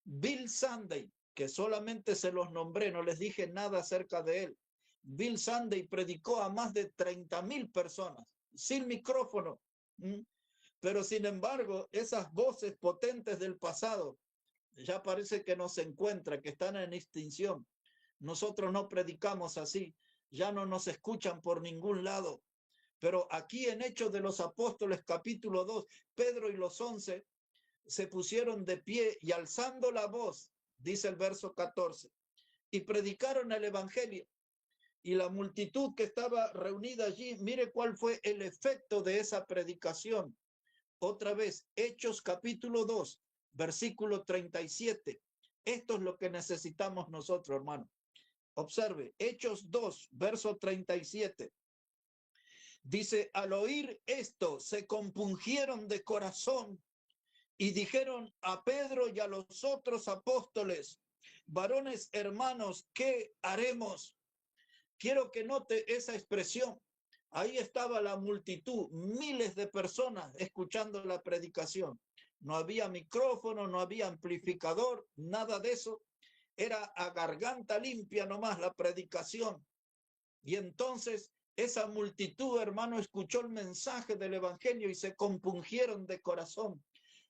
Bill Sunday, que solamente se los nombré, no les dije nada acerca de él. Bill Sunday predicó a más de 30,000 personas, sin micrófono. Pero sin embargo, esas voces potentes del pasado, ya parece que no se encuentran, que están en extinción. Nosotros no predicamos así, ya no nos escuchan por ningún lado. Pero aquí en Hechos de los Apóstoles, capítulo 2, Pedro y los 11 se pusieron de pie y alzando la voz, dice el verso 14, y predicaron el evangelio. Y la multitud que estaba reunida allí, mire cuál fue el efecto de esa predicación. Otra vez, Hechos capítulo 2, versículo 37. Esto es lo que necesitamos nosotros, hermano. Observe, Hechos 2, verso 37. Dice, al oír esto, se compungieron de corazón y dijeron a Pedro y a los otros apóstoles, varones hermanos, ¿qué haremos? Quiero que note esa expresión. Ahí estaba la multitud, miles de personas escuchando la predicación. No había micrófono, no había amplificador, nada de eso. Era a garganta limpia nomás la predicación. Y entonces esa multitud, hermano, escuchó el mensaje del evangelio y se compungieron de corazón.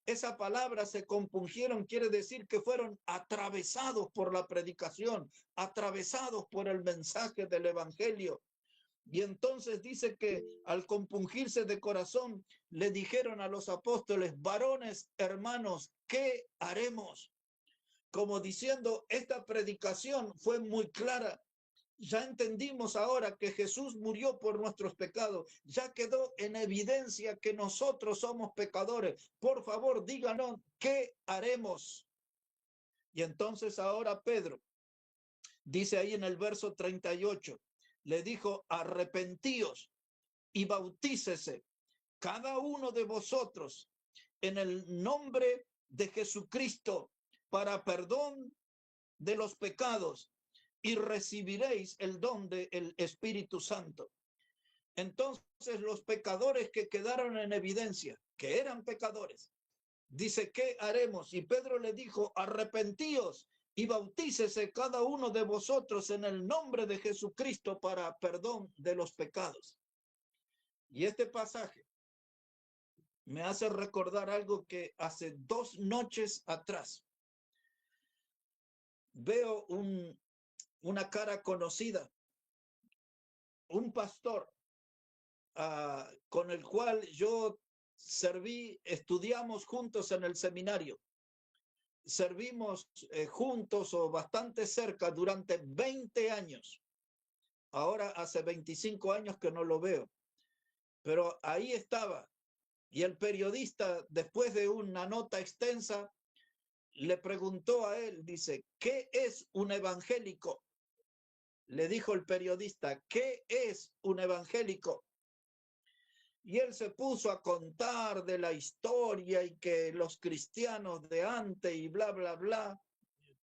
Esa palabra se compungieron quiere decir que fueron atravesados por la predicación, atravesados por el mensaje del evangelio. Y entonces dice que al compungirse de corazón le dijeron a los apóstoles, varones, hermanos, ¿qué haremos? Como diciendo, esta predicación fue muy clara. Ya entendimos ahora que Jesús murió por nuestros pecados. Ya quedó en evidencia que nosotros somos pecadores. Por favor, díganos, ¿qué haremos? Y entonces ahora Pedro dice ahí en el verso 38, le dijo, arrepentíos y bautícese cada uno de vosotros en el nombre de Jesucristo para perdón de los pecados y recibiréis el don del Espíritu Santo. Entonces los pecadores que quedaron en evidencia, que eran pecadores, dice, ¿qué haremos? Y Pedro le dijo, arrepentíos y bautícese cada uno de vosotros en el nombre de Jesucristo para perdón de los pecados. Y este pasaje me hace recordar algo que hace 2 noches atrás veo una cara conocida, un pastor con el cual yo serví, estudiamos juntos en el seminario. Servimos juntos o bastante cerca durante 20 años. Ahora hace 25 años que no lo veo, pero ahí estaba. Y el periodista, después de una nota extensa, le preguntó a él, dice, ¿qué es un evangélico? Le dijo el periodista, ¿qué es un evangélico? Y él se puso a contar de la historia y que los cristianos de antes y bla, bla, bla,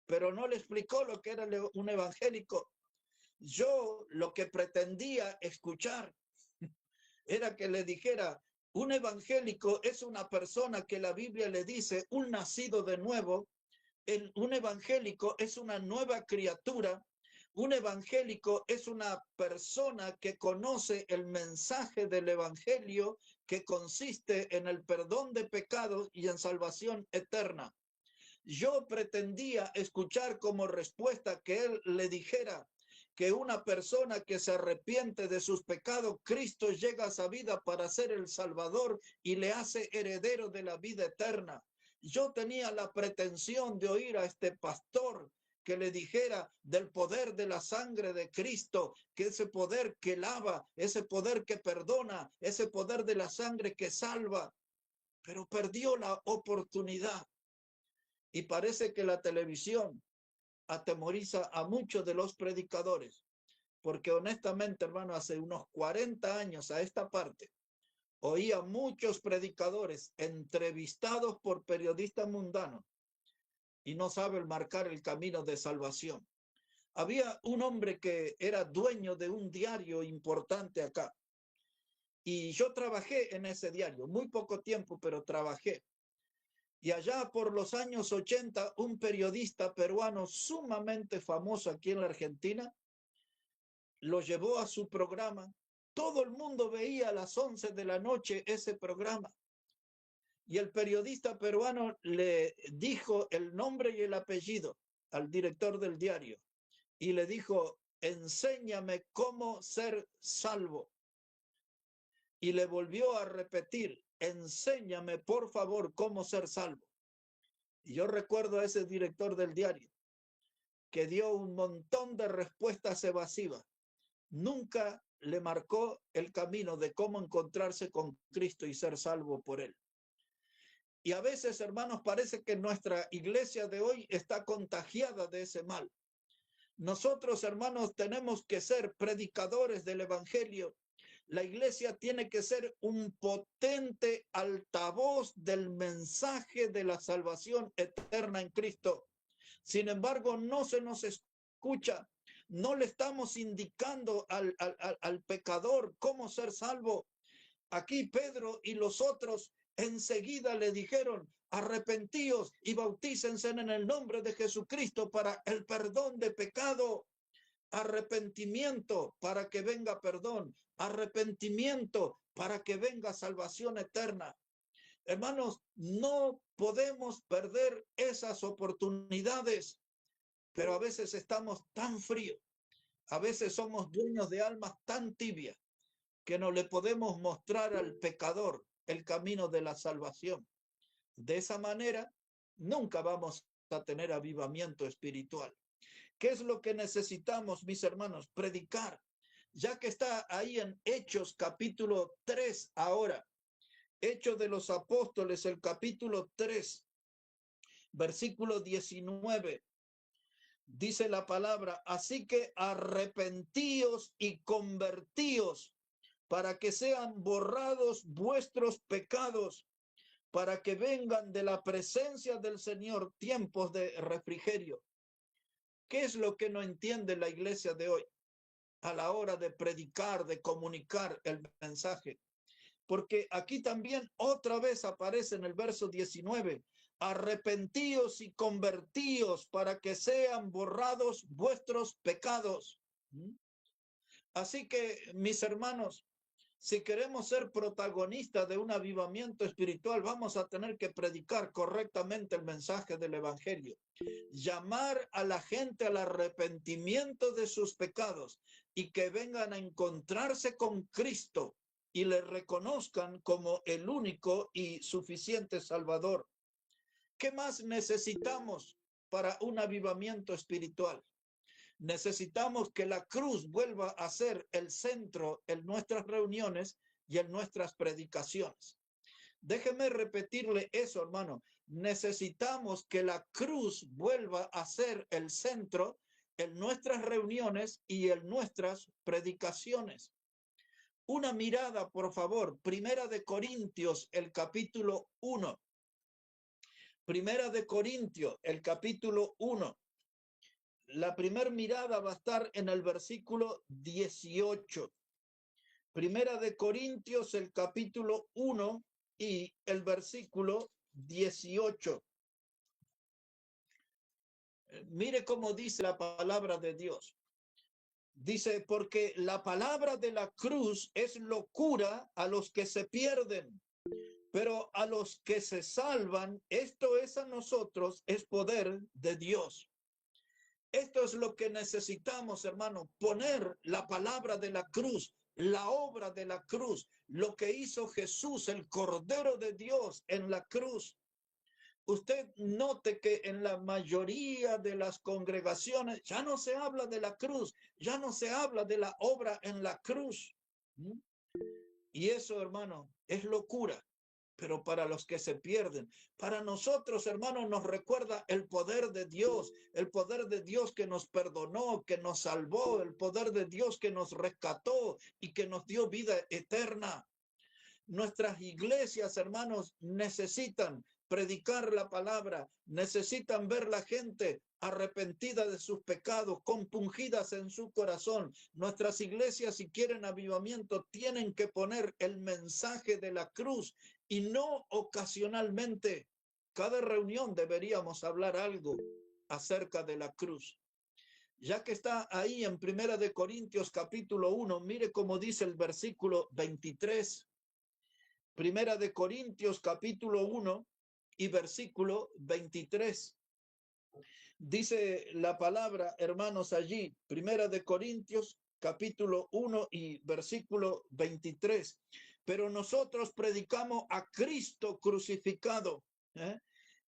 pero no le explicó lo que era un evangélico. Yo lo que pretendía escuchar era que le dijera, un evangélico es una persona que la Biblia le dice, un nacido de nuevo. Un evangélico es una nueva criatura. Un evangélico es una persona que conoce el mensaje del evangelio que consiste en el perdón de pecados y en salvación eterna. Yo pretendía escuchar como respuesta que él le dijera que una persona que se arrepiente de sus pecados, Cristo llega a esa vida para ser el Salvador y le hace heredero de la vida eterna. Yo tenía la pretensión de oír a este pastor que le dijera del poder de la sangre de Cristo, que ese poder que lava, ese poder que perdona, ese poder de la sangre que salva, pero perdió la oportunidad. Y parece que la televisión atemoriza a muchos de los predicadores, porque honestamente, hermano, hace unos 40 años a esta parte, oía muchos predicadores entrevistados por periodistas mundanos y no saben marcar el camino de salvación. Había un hombre que era dueño de un diario importante acá, y yo trabajé en ese diario, muy poco tiempo, pero trabajé. Y allá por los años 80, un periodista peruano sumamente famoso aquí en la Argentina lo llevó a su programa. Todo el mundo veía a las 11 de la noche ese programa. Y el periodista peruano le dijo el nombre y el apellido al director del diario y le dijo, enséñame cómo ser salvo. Y le volvió a repetir, enséñame por favor cómo ser salvo. Y yo recuerdo a ese director del diario que dio un montón de respuestas evasivas. Nunca le marcó el camino de cómo encontrarse con Cristo y ser salvo por él. Y a veces, hermanos, parece que nuestra iglesia de hoy está contagiada de ese mal. Nosotros, hermanos, tenemos que ser predicadores del evangelio. La iglesia tiene que ser un potente altavoz del mensaje de la salvación eterna en Cristo. Sin embargo, no se nos escucha. No le estamos indicando al pecador cómo ser salvo. Aquí Pedro y los otros enseguida le dijeron, arrepentíos y bautícense en el nombre de Jesucristo para el perdón de pecado. Arrepentimiento para que venga perdón. Arrepentimiento para que venga salvación eterna. Hermanos, no podemos perder esas oportunidades, pero a veces estamos tan fríos, a veces somos dueños de almas tan tibias que no le podemos mostrar al pecador el camino de la salvación. De esa manera, nunca vamos a tener avivamiento espiritual. ¿Qué es lo que necesitamos, mis hermanos? Predicar. Ya que está ahí en Hechos capítulo 3 ahora. Hechos de los Apóstoles, el capítulo 3, versículo 19. Dice la palabra, así que arrepentíos y convertíos para que sean borrados vuestros pecados, para que vengan de la presencia del Señor tiempos de refrigerio. ¿Qué es lo que no entiende la iglesia de hoy a la hora de predicar, de comunicar el mensaje? Porque aquí también otra vez aparece en el verso 19, arrepentíos y convertíos para que sean borrados vuestros pecados. Así que, mis hermanos, si queremos ser protagonistas de un avivamiento espiritual, vamos a tener que predicar correctamente el mensaje del Evangelio. Llamar a la gente al arrepentimiento de sus pecados y que vengan a encontrarse con Cristo y le reconozcan como el único y suficiente Salvador. ¿Qué más necesitamos para un avivamiento espiritual? Necesitamos que la cruz vuelva a ser el centro en nuestras reuniones y en nuestras predicaciones. Déjeme repetirle eso, hermano. Necesitamos que la cruz vuelva a ser el centro en nuestras reuniones y en nuestras predicaciones. Una mirada, por favor. Primera de Corintios, el capítulo 1. Primera de Corintios, el capítulo 1. La primera mirada va a estar en el versículo 18. Primera de Corintios, el capítulo 1 y el versículo 18. Mire cómo dice la palabra de Dios. Dice, porque la palabra de la cruz es locura a los que se pierden, pero a los que se salvan, esto es a nosotros, es poder de Dios. Esto es lo que necesitamos, hermano, poner la palabra de la cruz, la obra de la cruz, lo que hizo Jesús, el Cordero de Dios en la cruz. Usted note que en la mayoría de las congregaciones ya no se habla de la cruz, ya no se habla de la obra en la cruz. Y eso, hermano, es locura. Pero para los que se pierden, para nosotros, hermanos, nos recuerda el poder de Dios que nos perdonó, que nos salvó, el poder de Dios que nos rescató y que nos dio vida eterna. Nuestras iglesias, hermanos, necesitan predicar la palabra, necesitan ver la gente arrepentida de sus pecados, compungidas en su corazón. Nuestras iglesias, si quieren avivamiento, tienen que poner el mensaje de la cruz y no ocasionalmente. Cada reunión deberíamos hablar algo acerca de la cruz. Ya que está ahí en Primera de Corintios capítulo 1, mire cómo dice el versículo 23. Primera de Corintios capítulo 1 y versículo 23. Dice la palabra, hermanos, allí, Primera de Corintios capítulo 1 y versículo 23. Pero nosotros predicamos a Cristo crucificado.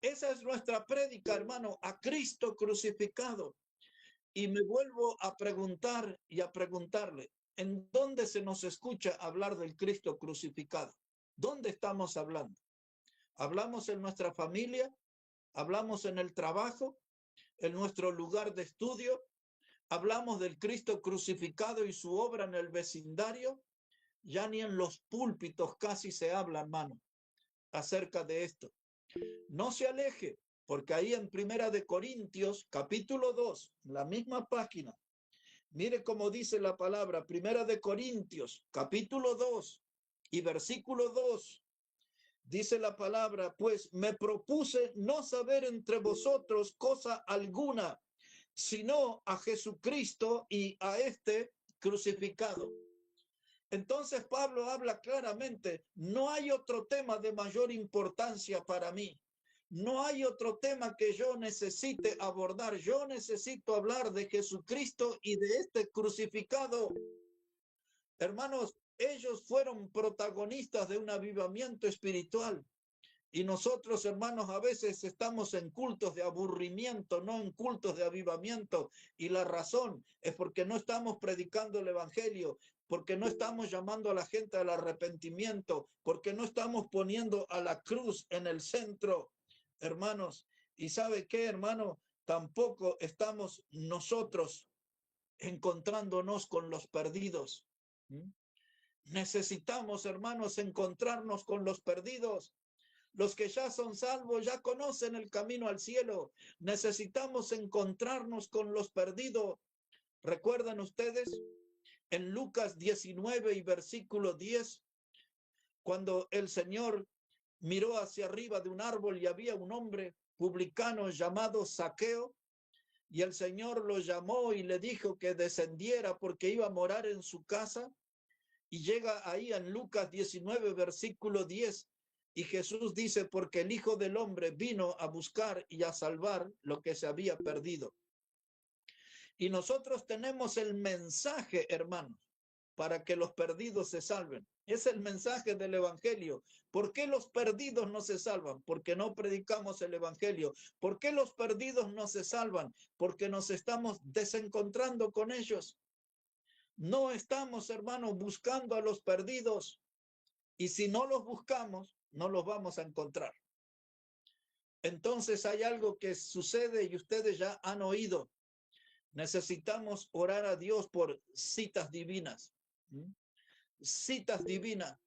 Esa es nuestra prédica, hermano, a Cristo crucificado. Y me vuelvo a preguntar y a preguntarle, ¿en dónde se nos escucha hablar del Cristo crucificado? ¿Dónde estamos hablando? ¿Hablamos en nuestra familia? ¿Hablamos en el trabajo? ¿En nuestro lugar de estudio? ¿Hablamos del Cristo crucificado y su obra en el vecindario? Ya ni en los púlpitos casi se habla, hermano, acerca de esto. No se aleje, porque ahí en Primera de Corintios, capítulo 2, la misma página, mire cómo dice la palabra, Primera de Corintios, capítulo 2 y versículo 2. Dice la palabra, pues me propuse no saber entre vosotros cosa alguna, sino a Jesucristo y a este crucificado. Entonces Pablo habla claramente, no hay otro tema de mayor importancia para mí. No hay otro tema que yo necesite abordar. Yo necesito hablar de Jesucristo y de este crucificado. Hermanos, ellos fueron protagonistas de un avivamiento espiritual. Y nosotros, hermanos, a veces estamos en cultos de aburrimiento, no en cultos de avivamiento. Y la razón es porque no estamos predicando el evangelio, porque no estamos llamando a la gente al arrepentimiento, porque no estamos poniendo a la cruz en el centro, hermanos. ¿Y sabe qué, hermano? Tampoco estamos nosotros encontrándonos con los perdidos. Necesitamos, hermanos, encontrarnos con los perdidos. Los que ya son salvos ya conocen el camino al cielo. Necesitamos encontrarnos con los perdidos. ¿Recuerdan ustedes? En Lucas 19 y versículo 10, cuando el Señor miró hacia arriba de un árbol y había un hombre publicano llamado Zaqueo, y el Señor lo llamó y le dijo que descendiera porque iba a morar en su casa. Y llega ahí en Lucas 19, versículo 10, y Jesús dice, porque el Hijo del Hombre vino a buscar y a salvar lo que se había perdido. Y nosotros tenemos el mensaje, hermanos, para que los perdidos se salven. Es el mensaje del Evangelio. ¿Por qué los perdidos no se salvan? Porque no predicamos el Evangelio. ¿Por qué los perdidos no se salvan? Porque nos estamos desencontrando con ellos. No estamos, hermanos, buscando a los perdidos. Y si no los buscamos, no los vamos a encontrar. Entonces hay algo que sucede y ustedes ya han oído. Necesitamos orar a Dios por citas divinas. Citas divinas.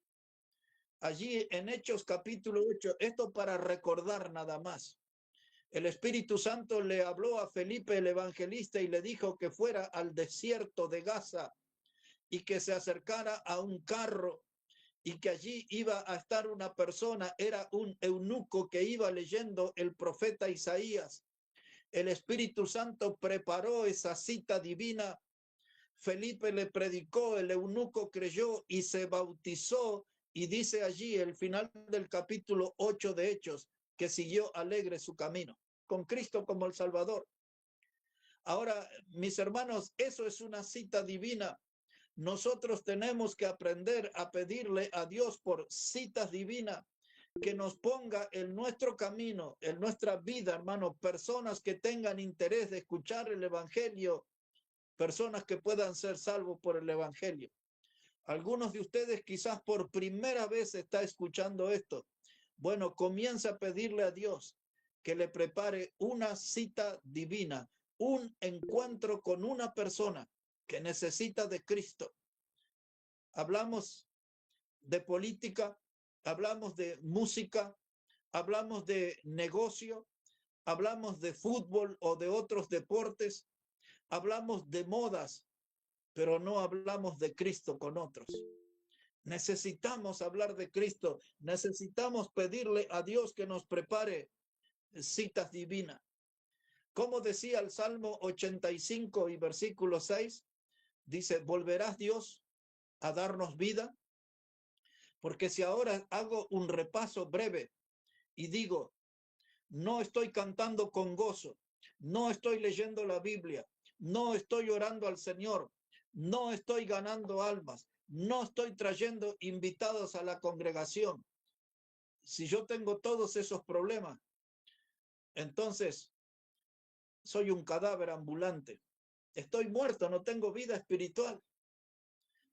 Allí en Hechos capítulo 8, esto para recordar nada más. El Espíritu Santo le habló a Felipe el evangelista y le dijo que fuera al desierto de Gaza y que se acercara a un carro y que allí iba a estar una persona, era un eunuco que iba leyendo el profeta Isaías. El Espíritu Santo preparó esa cita divina. Felipe le predicó, el eunuco creyó y se bautizó, y dice allí el final del capítulo 8 de Hechos, que siguió alegre su camino, con Cristo como el Salvador. Ahora, mis hermanos, eso es una cita divina. Nosotros tenemos que aprender a pedirle a Dios por citas divinas, que nos ponga en nuestro camino, en nuestra vida, hermano, personas que tengan interés de escuchar el Evangelio, personas que puedan ser salvos por el Evangelio. Algunos de ustedes quizás por primera vez está escuchando esto. Bueno, comienza a pedirle a Dios que le prepare una cita divina, un encuentro con una persona que necesita de Cristo. Hablamos de política, hablamos de música, hablamos de negocio, hablamos de fútbol o de otros deportes, hablamos de modas, pero no hablamos de Cristo con otros. Necesitamos hablar de Cristo, necesitamos pedirle a Dios que nos prepare citas divinas. Como decía el Salmo 85 y versículo 6, dice, ¿volverás Dios a darnos vida? Porque si ahora hago un repaso breve y digo, no estoy cantando con gozo, no estoy leyendo la Biblia, no estoy orando al Señor, no estoy ganando almas, no estoy trayendo invitados a la congregación. Si yo tengo todos esos problemas, entonces soy un cadáver ambulante. Estoy muerto, no tengo vida espiritual.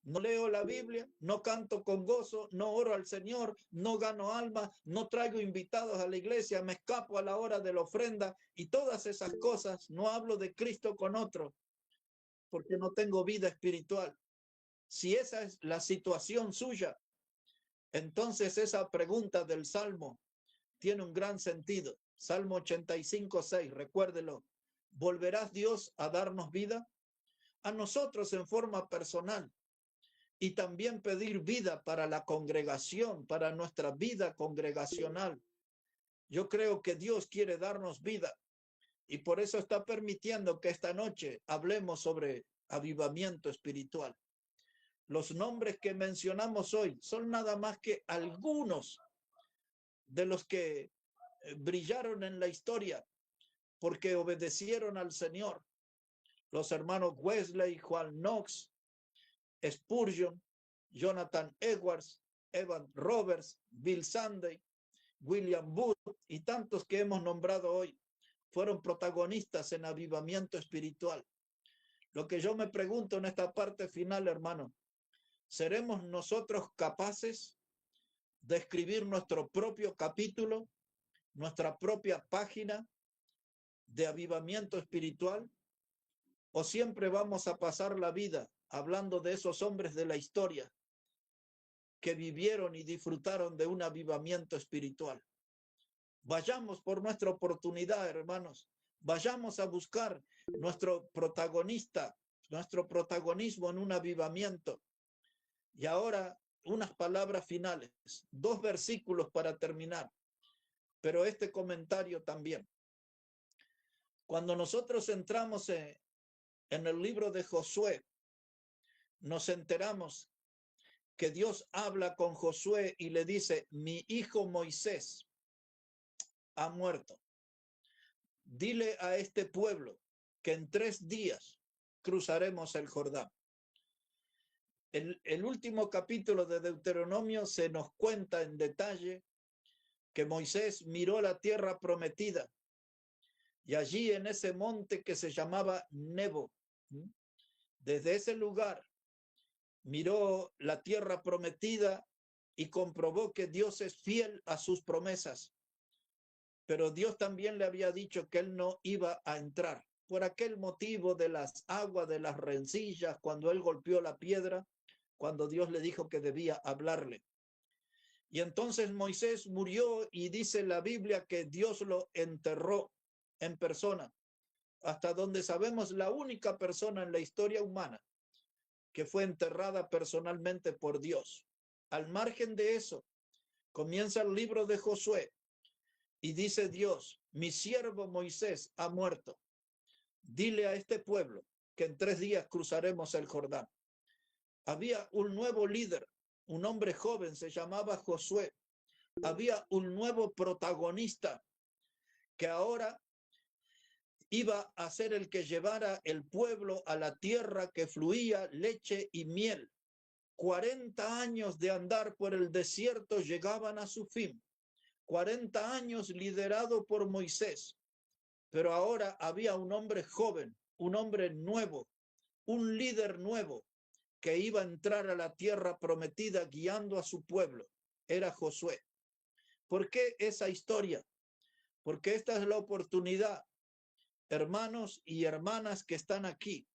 No leo la Biblia, no canto con gozo, no oro al Señor, no gano alma, no traigo invitados a la iglesia, me escapo a la hora de la ofrenda y todas esas cosas. No hablo de Cristo con otro porque no tengo vida espiritual. Si esa es la situación suya, entonces esa pregunta del Salmo tiene un gran sentido. Salmo 85:6, recuérdelo. ¿Volverás Dios a darnos vida? A nosotros en forma personal. Y también pedir vida para la congregación, para nuestra vida congregacional. Yo creo que Dios quiere darnos vida y por eso está permitiendo que esta noche hablemos sobre avivamiento espiritual. Los nombres que mencionamos hoy son nada más que algunos de los que brillaron en la historia porque obedecieron al Señor. Los hermanos Wesley, Juan Knox, Spurgeon, Jonathan Edwards, Evan Roberts, Bill Sunday, William Booth y tantos que hemos nombrado hoy fueron protagonistas en avivamiento espiritual. Lo que yo me pregunto en esta parte final, hermano, ¿seremos nosotros capaces de escribir nuestro propio capítulo, nuestra propia página de avivamiento espiritual? ¿O siempre vamos a pasar la vida hablando de esos hombres de la historia que vivieron y disfrutaron de un avivamiento espiritual? Vayamos por nuestra oportunidad, hermanos. Vayamos a buscar nuestro protagonista, nuestro protagonismo en un avivamiento. Y ahora unas palabras finales, 2 versículos para terminar, pero este comentario también. Cuando nosotros entramos en el libro de Josué, nos enteramos que Dios habla con Josué y le dice: mi hijo Moisés ha muerto. Dile a este pueblo que en 3 días cruzaremos el Jordán. El último capítulo de Deuteronomio se nos cuenta en detalle que Moisés miró la tierra prometida y allí en ese monte que se llamaba Nebo, desde ese lugar miró la tierra prometida y comprobó que Dios es fiel a sus promesas. Pero Dios también le había dicho que él no iba a entrar. Por aquel motivo de las aguas, de las rencillas, cuando él golpeó la piedra, cuando Dios le dijo que debía hablarle. Y entonces Moisés murió y dice la Biblia que Dios lo enterró en persona. Hasta donde sabemos, la única persona en la historia humana que fue enterrada personalmente por Dios. Al margen de eso, comienza el libro de Josué y dice Dios: mi siervo Moisés ha muerto. Dile a este pueblo que en 3 días cruzaremos el Jordán. Había un nuevo líder, un hombre joven, se llamaba Josué. Había un nuevo protagonista que ahora iba a ser el que llevara el pueblo a la tierra que fluía leche y miel. 40 años de andar por el desierto llegaban a su fin. 40 años liderado por Moisés. Pero ahora había un hombre joven, un hombre nuevo, un líder nuevo que iba a entrar a la tierra prometida guiando a su pueblo. Era Josué. ¿Por qué esa historia? Porque esta es la oportunidad, hermanos y hermanas que están aquí.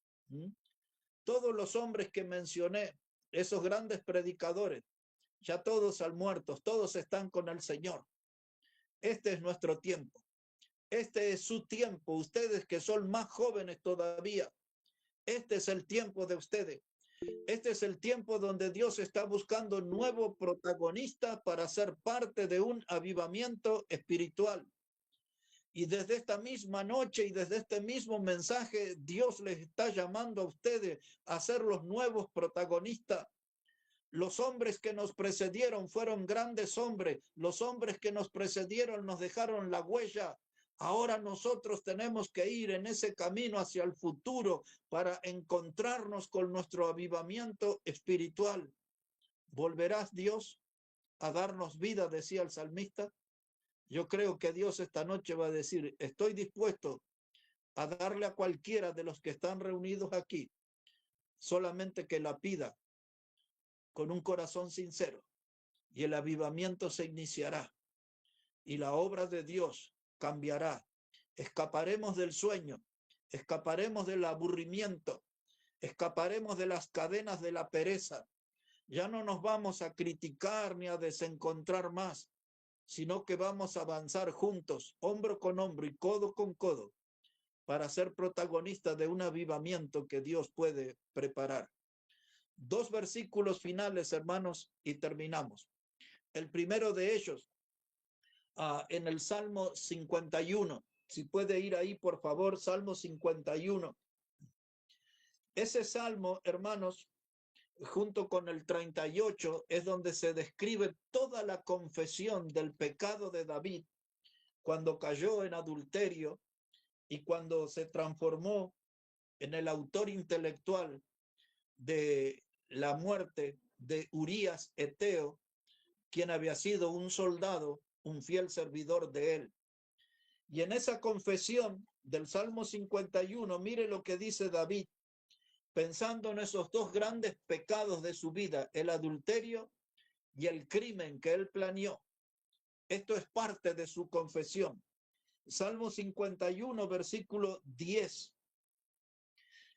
Todos los hombres que mencioné, esos grandes predicadores, ya todos han muerto, todos están con el Señor. Este es nuestro tiempo. Este es su tiempo. Ustedes que son más jóvenes todavía, este es el tiempo de ustedes. Este es el tiempo donde Dios está buscando nuevo protagonista para ser parte de un avivamiento espiritual. Y desde esta misma noche y desde este mismo mensaje, Dios les está llamando a ustedes a ser los nuevos protagonistas. Los hombres que nos precedieron fueron grandes hombres. Los hombres que nos precedieron nos dejaron la huella. Ahora nosotros tenemos que ir en ese camino hacia el futuro para encontrarnos con nuestro avivamiento espiritual. ¿Volverás, Dios, a darnos vida?, decía el salmista. Yo creo que Dios esta noche va a decir: estoy dispuesto a darle a cualquiera de los que están reunidos aquí, solamente que la pida con un corazón sincero, y el avivamiento se iniciará y la obra de Dios cambiará. Escaparemos del sueño, escaparemos del aburrimiento, escaparemos de las cadenas de la pereza. Ya no nos vamos a criticar ni a desencontrar más, sino que vamos a avanzar juntos, hombro con hombro y codo con codo, para ser protagonistas de un avivamiento que Dios puede preparar. 2 versículos finales, hermanos, y terminamos. El primero de ellos, en el Salmo 51. Si puede ir ahí, por favor, Salmo 51. Ese salmo, hermanos, junto con el 38, es donde se describe toda la confesión del pecado de David cuando cayó en adulterio y cuando se transformó en el autor intelectual de la muerte de Urías Eteo, quien había sido un soldado, un fiel servidor de él. Y en esa confesión del Salmo 51, mire lo que dice David, pensando en esos 2 grandes pecados de su vida, el adulterio y el crimen que él planeó. Esto es parte de su confesión. Salmo 51, versículo 10.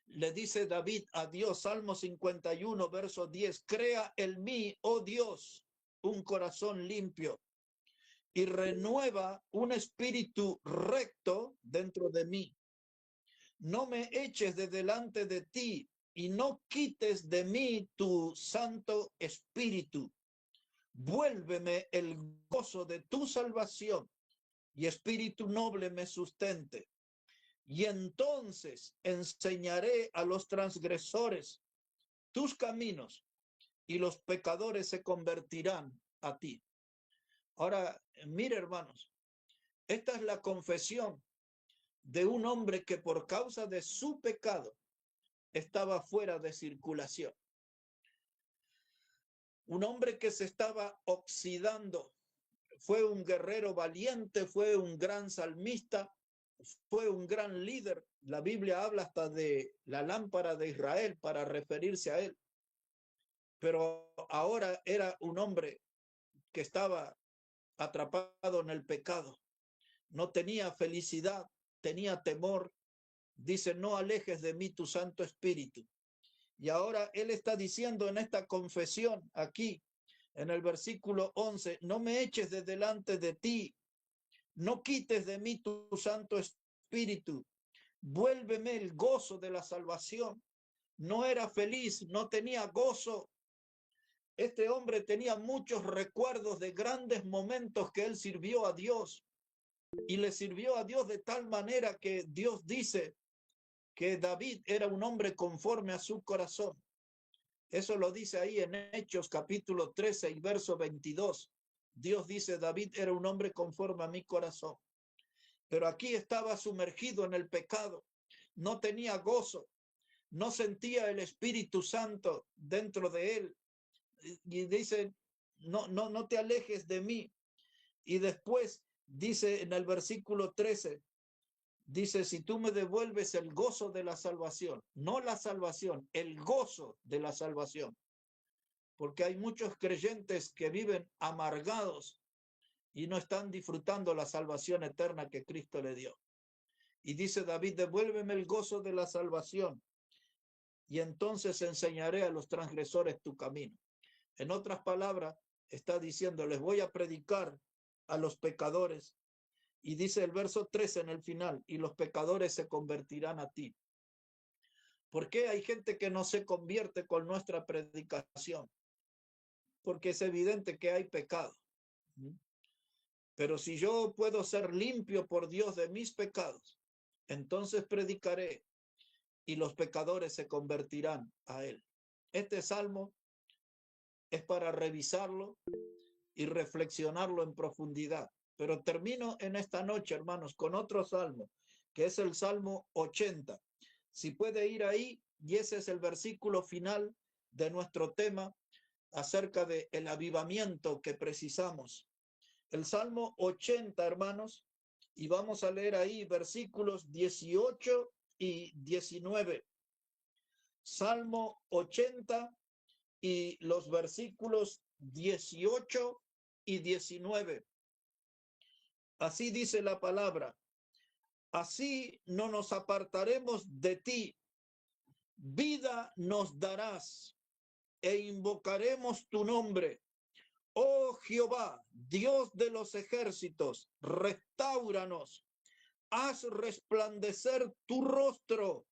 Le dice David a Dios, Salmo 51, verso 10, crea en mí, oh Dios, un corazón limpio y renueva un espíritu recto dentro de mí. No me eches de delante de ti y no quites de mí tu Santo Espíritu. Vuélveme el gozo de tu salvación y espíritu noble me sustente. Y entonces enseñaré a los transgresores tus caminos y los pecadores se convertirán a ti. Ahora, mire, hermanos, esta es la confesión de un hombre que por causa de su pecado estaba fuera de circulación. Un hombre que se estaba oxidando. Fue un guerrero valiente, fue un gran salmista, fue un gran líder. La Biblia habla hasta de la lámpara de Israel para referirse a él. Pero ahora era un hombre que estaba atrapado en el pecado. No tenía felicidad, tenía temor. Dice, no alejes de mí tu Santo Espíritu. Y ahora él está diciendo en esta confesión aquí, en el versículo 11, no me eches de delante de ti, no quites de mí tu Santo Espíritu, vuélveme el gozo de la salvación. No era feliz, no tenía gozo. Este hombre tenía muchos recuerdos de grandes momentos que él sirvió a Dios y le sirvió a Dios de tal manera que Dios dice que David era un hombre conforme a su corazón. Eso lo dice ahí en Hechos capítulo 13 y verso 22. Dios dice, David era un hombre conforme a mi corazón. Pero aquí estaba sumergido en el pecado. No tenía gozo. No sentía el Espíritu Santo dentro de él. Y dice, no te alejes de mí. Y después dice en el versículo 13, dice, si tú me devuelves el gozo de la salvación, no la salvación, el gozo de la salvación. Porque hay muchos creyentes que viven amargados y no están disfrutando la salvación eterna que Cristo le dio. Y dice David, devuélveme el gozo de la salvación y entonces enseñaré a los transgresores tu camino. En otras palabras, está diciendo, les voy a predicar a los pecadores. Y dice el verso 13 en el final, y los pecadores se convertirán a ti. ¿Por qué hay gente que no se convierte con nuestra predicación? Porque es evidente que hay pecado. Pero si yo puedo ser limpio por Dios de mis pecados, entonces predicaré y los pecadores se convertirán a él. Este salmo es para revisarlo y reflexionarlo en profundidad. Pero termino en esta noche, hermanos, con otro salmo, que es el Salmo 80. Si puede ir ahí, y ese es el versículo final de nuestro tema acerca del avivamiento que precisamos. El Salmo 80, hermanos, y vamos a leer ahí versículos 18 y 19. Salmo 80 y los versículos 18 y 19. Así dice la palabra, así no nos apartaremos de ti, vida nos darás e invocaremos tu nombre. Oh Jehová, Dios de los ejércitos, restáuranos, haz resplandecer tu rostro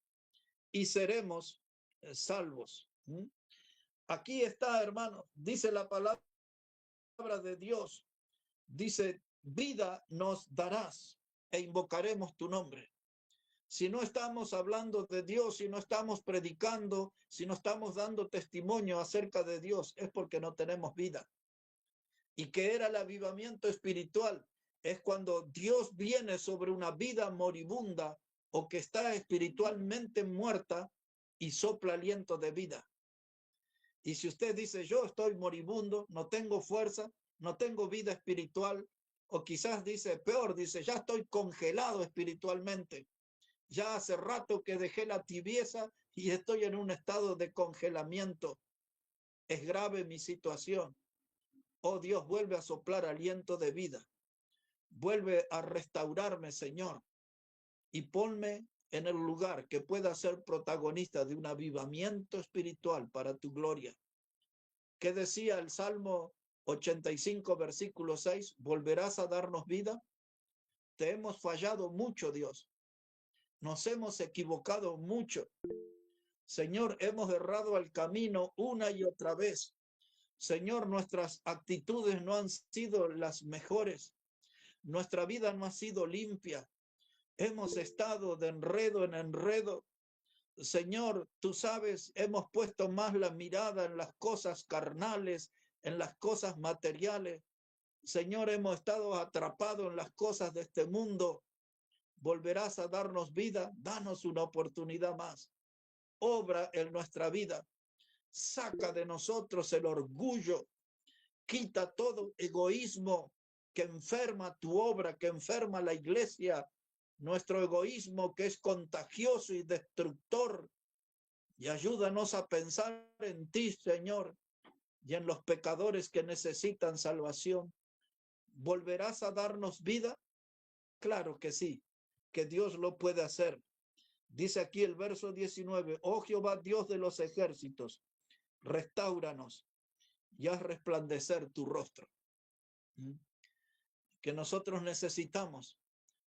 y seremos salvos. Aquí está, hermano, dice la palabra de Dios, dice, vida nos darás e invocaremos tu nombre. Si no estamos hablando de Dios, si no estamos predicando, si no estamos dando testimonio acerca de Dios, es porque no tenemos vida. ¿Y qué era el avivamiento espiritual? Es cuando Dios viene sobre una vida moribunda o que está espiritualmente muerta y sopla aliento de vida. Y si usted dice, yo estoy moribundo, no tengo fuerza, no tengo vida espiritual, o quizás dice, peor, dice, ya estoy congelado espiritualmente. Ya hace rato que dejé la tibieza y estoy en un estado de congelamiento. Es grave mi situación. Oh Dios, vuelve a soplar aliento de vida. Vuelve a restaurarme, Señor, y ponme en el lugar que pueda ser protagonista de un avivamiento espiritual para tu gloria. ¿Qué decía el Salmo 85, versículo 6? ¿Volverás a darnos vida? Te hemos fallado mucho, Dios. Nos hemos equivocado mucho. Señor, hemos errado al camino una y otra vez. Señor, nuestras actitudes no han sido las mejores. Nuestra vida no ha sido limpia. Hemos estado de enredo en enredo. Señor, tú sabes, hemos puesto más la mirada en las cosas carnales, en las cosas materiales. Señor, hemos estado atrapados en las cosas de este mundo. Volverás a darnos vida, danos una oportunidad más. Obra en nuestra vida. Saca de nosotros el orgullo. Quita todo egoísmo que enferma tu obra, que enferma la iglesia. Nuestro egoísmo que es contagioso y destructor. Y ayúdanos a pensar en ti, Señor, y en los pecadores que necesitan salvación. ¿Volverás a darnos vida? Claro que sí, que Dios lo puede hacer. Dice aquí el verso 19, oh Jehová, Dios de los ejércitos, restáuranos y haz resplandecer tu rostro. Que nosotros necesitamos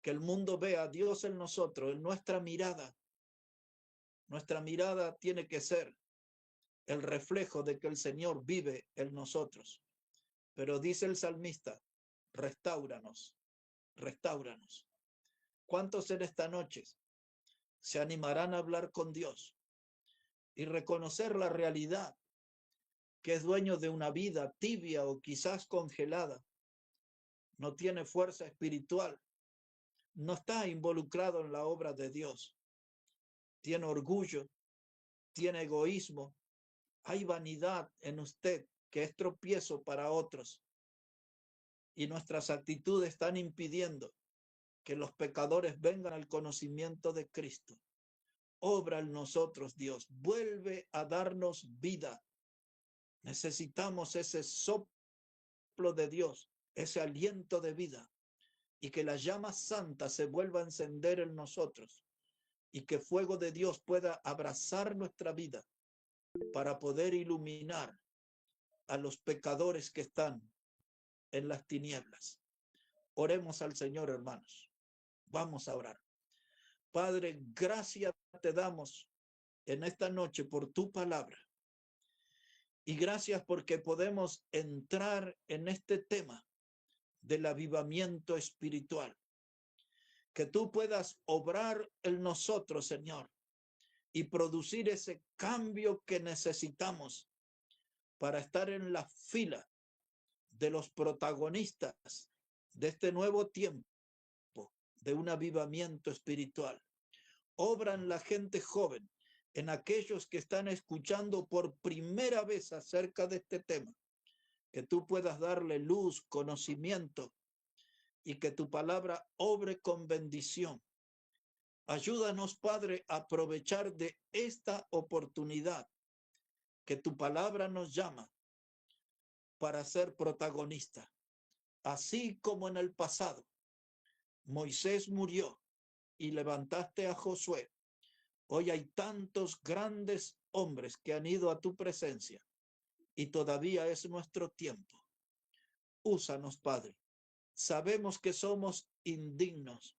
que el mundo vea a Dios en nosotros, en nuestra mirada. Nuestra mirada tiene que ser el reflejo de que el Señor vive en nosotros. Pero dice el salmista, restáuranos, restáuranos. ¿Cuántos en esta noche se animarán a hablar con Dios y reconocer la realidad que es dueño de una vida tibia o quizás congelada? No tiene fuerza espiritual, no está involucrado en la obra de Dios, tiene orgullo, tiene egoísmo, hay vanidad en usted que es tropiezo para otros y nuestras actitudes están impidiendo que los pecadores vengan al conocimiento de Cristo. Obra en nosotros, Dios, vuelve a darnos vida. Necesitamos ese soplo de Dios, ese aliento de vida, y que la llama santa se vuelva a encender en nosotros, y que fuego de Dios pueda abrazar nuestra vida para poder iluminar a los pecadores que están en las tinieblas. Oremos al Señor, hermanos. Vamos a orar. Padre, gracias te damos en esta noche por tu palabra. Y gracias porque podemos entrar en este tema del avivamiento espiritual. Que tú puedas obrar en nosotros, Señor, y producir ese cambio que necesitamos para estar en la fila de los protagonistas de este nuevo tiempo, de un avivamiento espiritual. Obra en la gente joven, en aquellos que están escuchando por primera vez acerca de este tema, que tú puedas darle luz, conocimiento, y que tu palabra obre con bendición. Ayúdanos, Padre, a aprovechar de esta oportunidad que tu palabra nos llama para ser protagonista. Así como en el pasado, Moisés murió y levantaste a Josué. Hoy hay tantos grandes hombres que han ido a tu presencia y todavía es nuestro tiempo. Úsanos, Padre. Sabemos que somos indignos,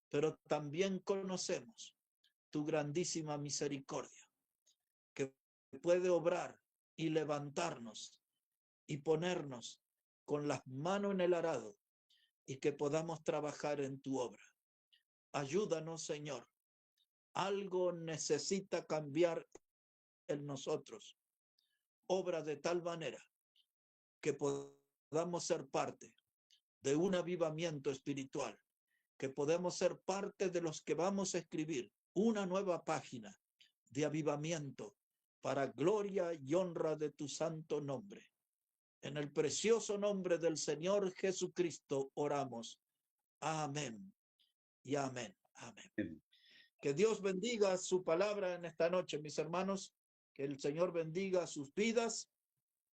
pero también conocemos tu grandísima misericordia, que puede obrar y levantarnos y ponernos con las manos en el arado y que podamos trabajar en tu obra. Ayúdanos, Señor. Algo necesita cambiar en nosotros. Obra de tal manera que podamos ser parte de un avivamiento espiritual, que podemos ser parte de los que vamos a escribir una nueva página de avivamiento para gloria y honra de tu santo nombre. En el precioso nombre del Señor Jesucristo oramos. Amén y amén. Amén. Que Dios bendiga su palabra en esta noche, mis hermanos. Que el Señor bendiga sus vidas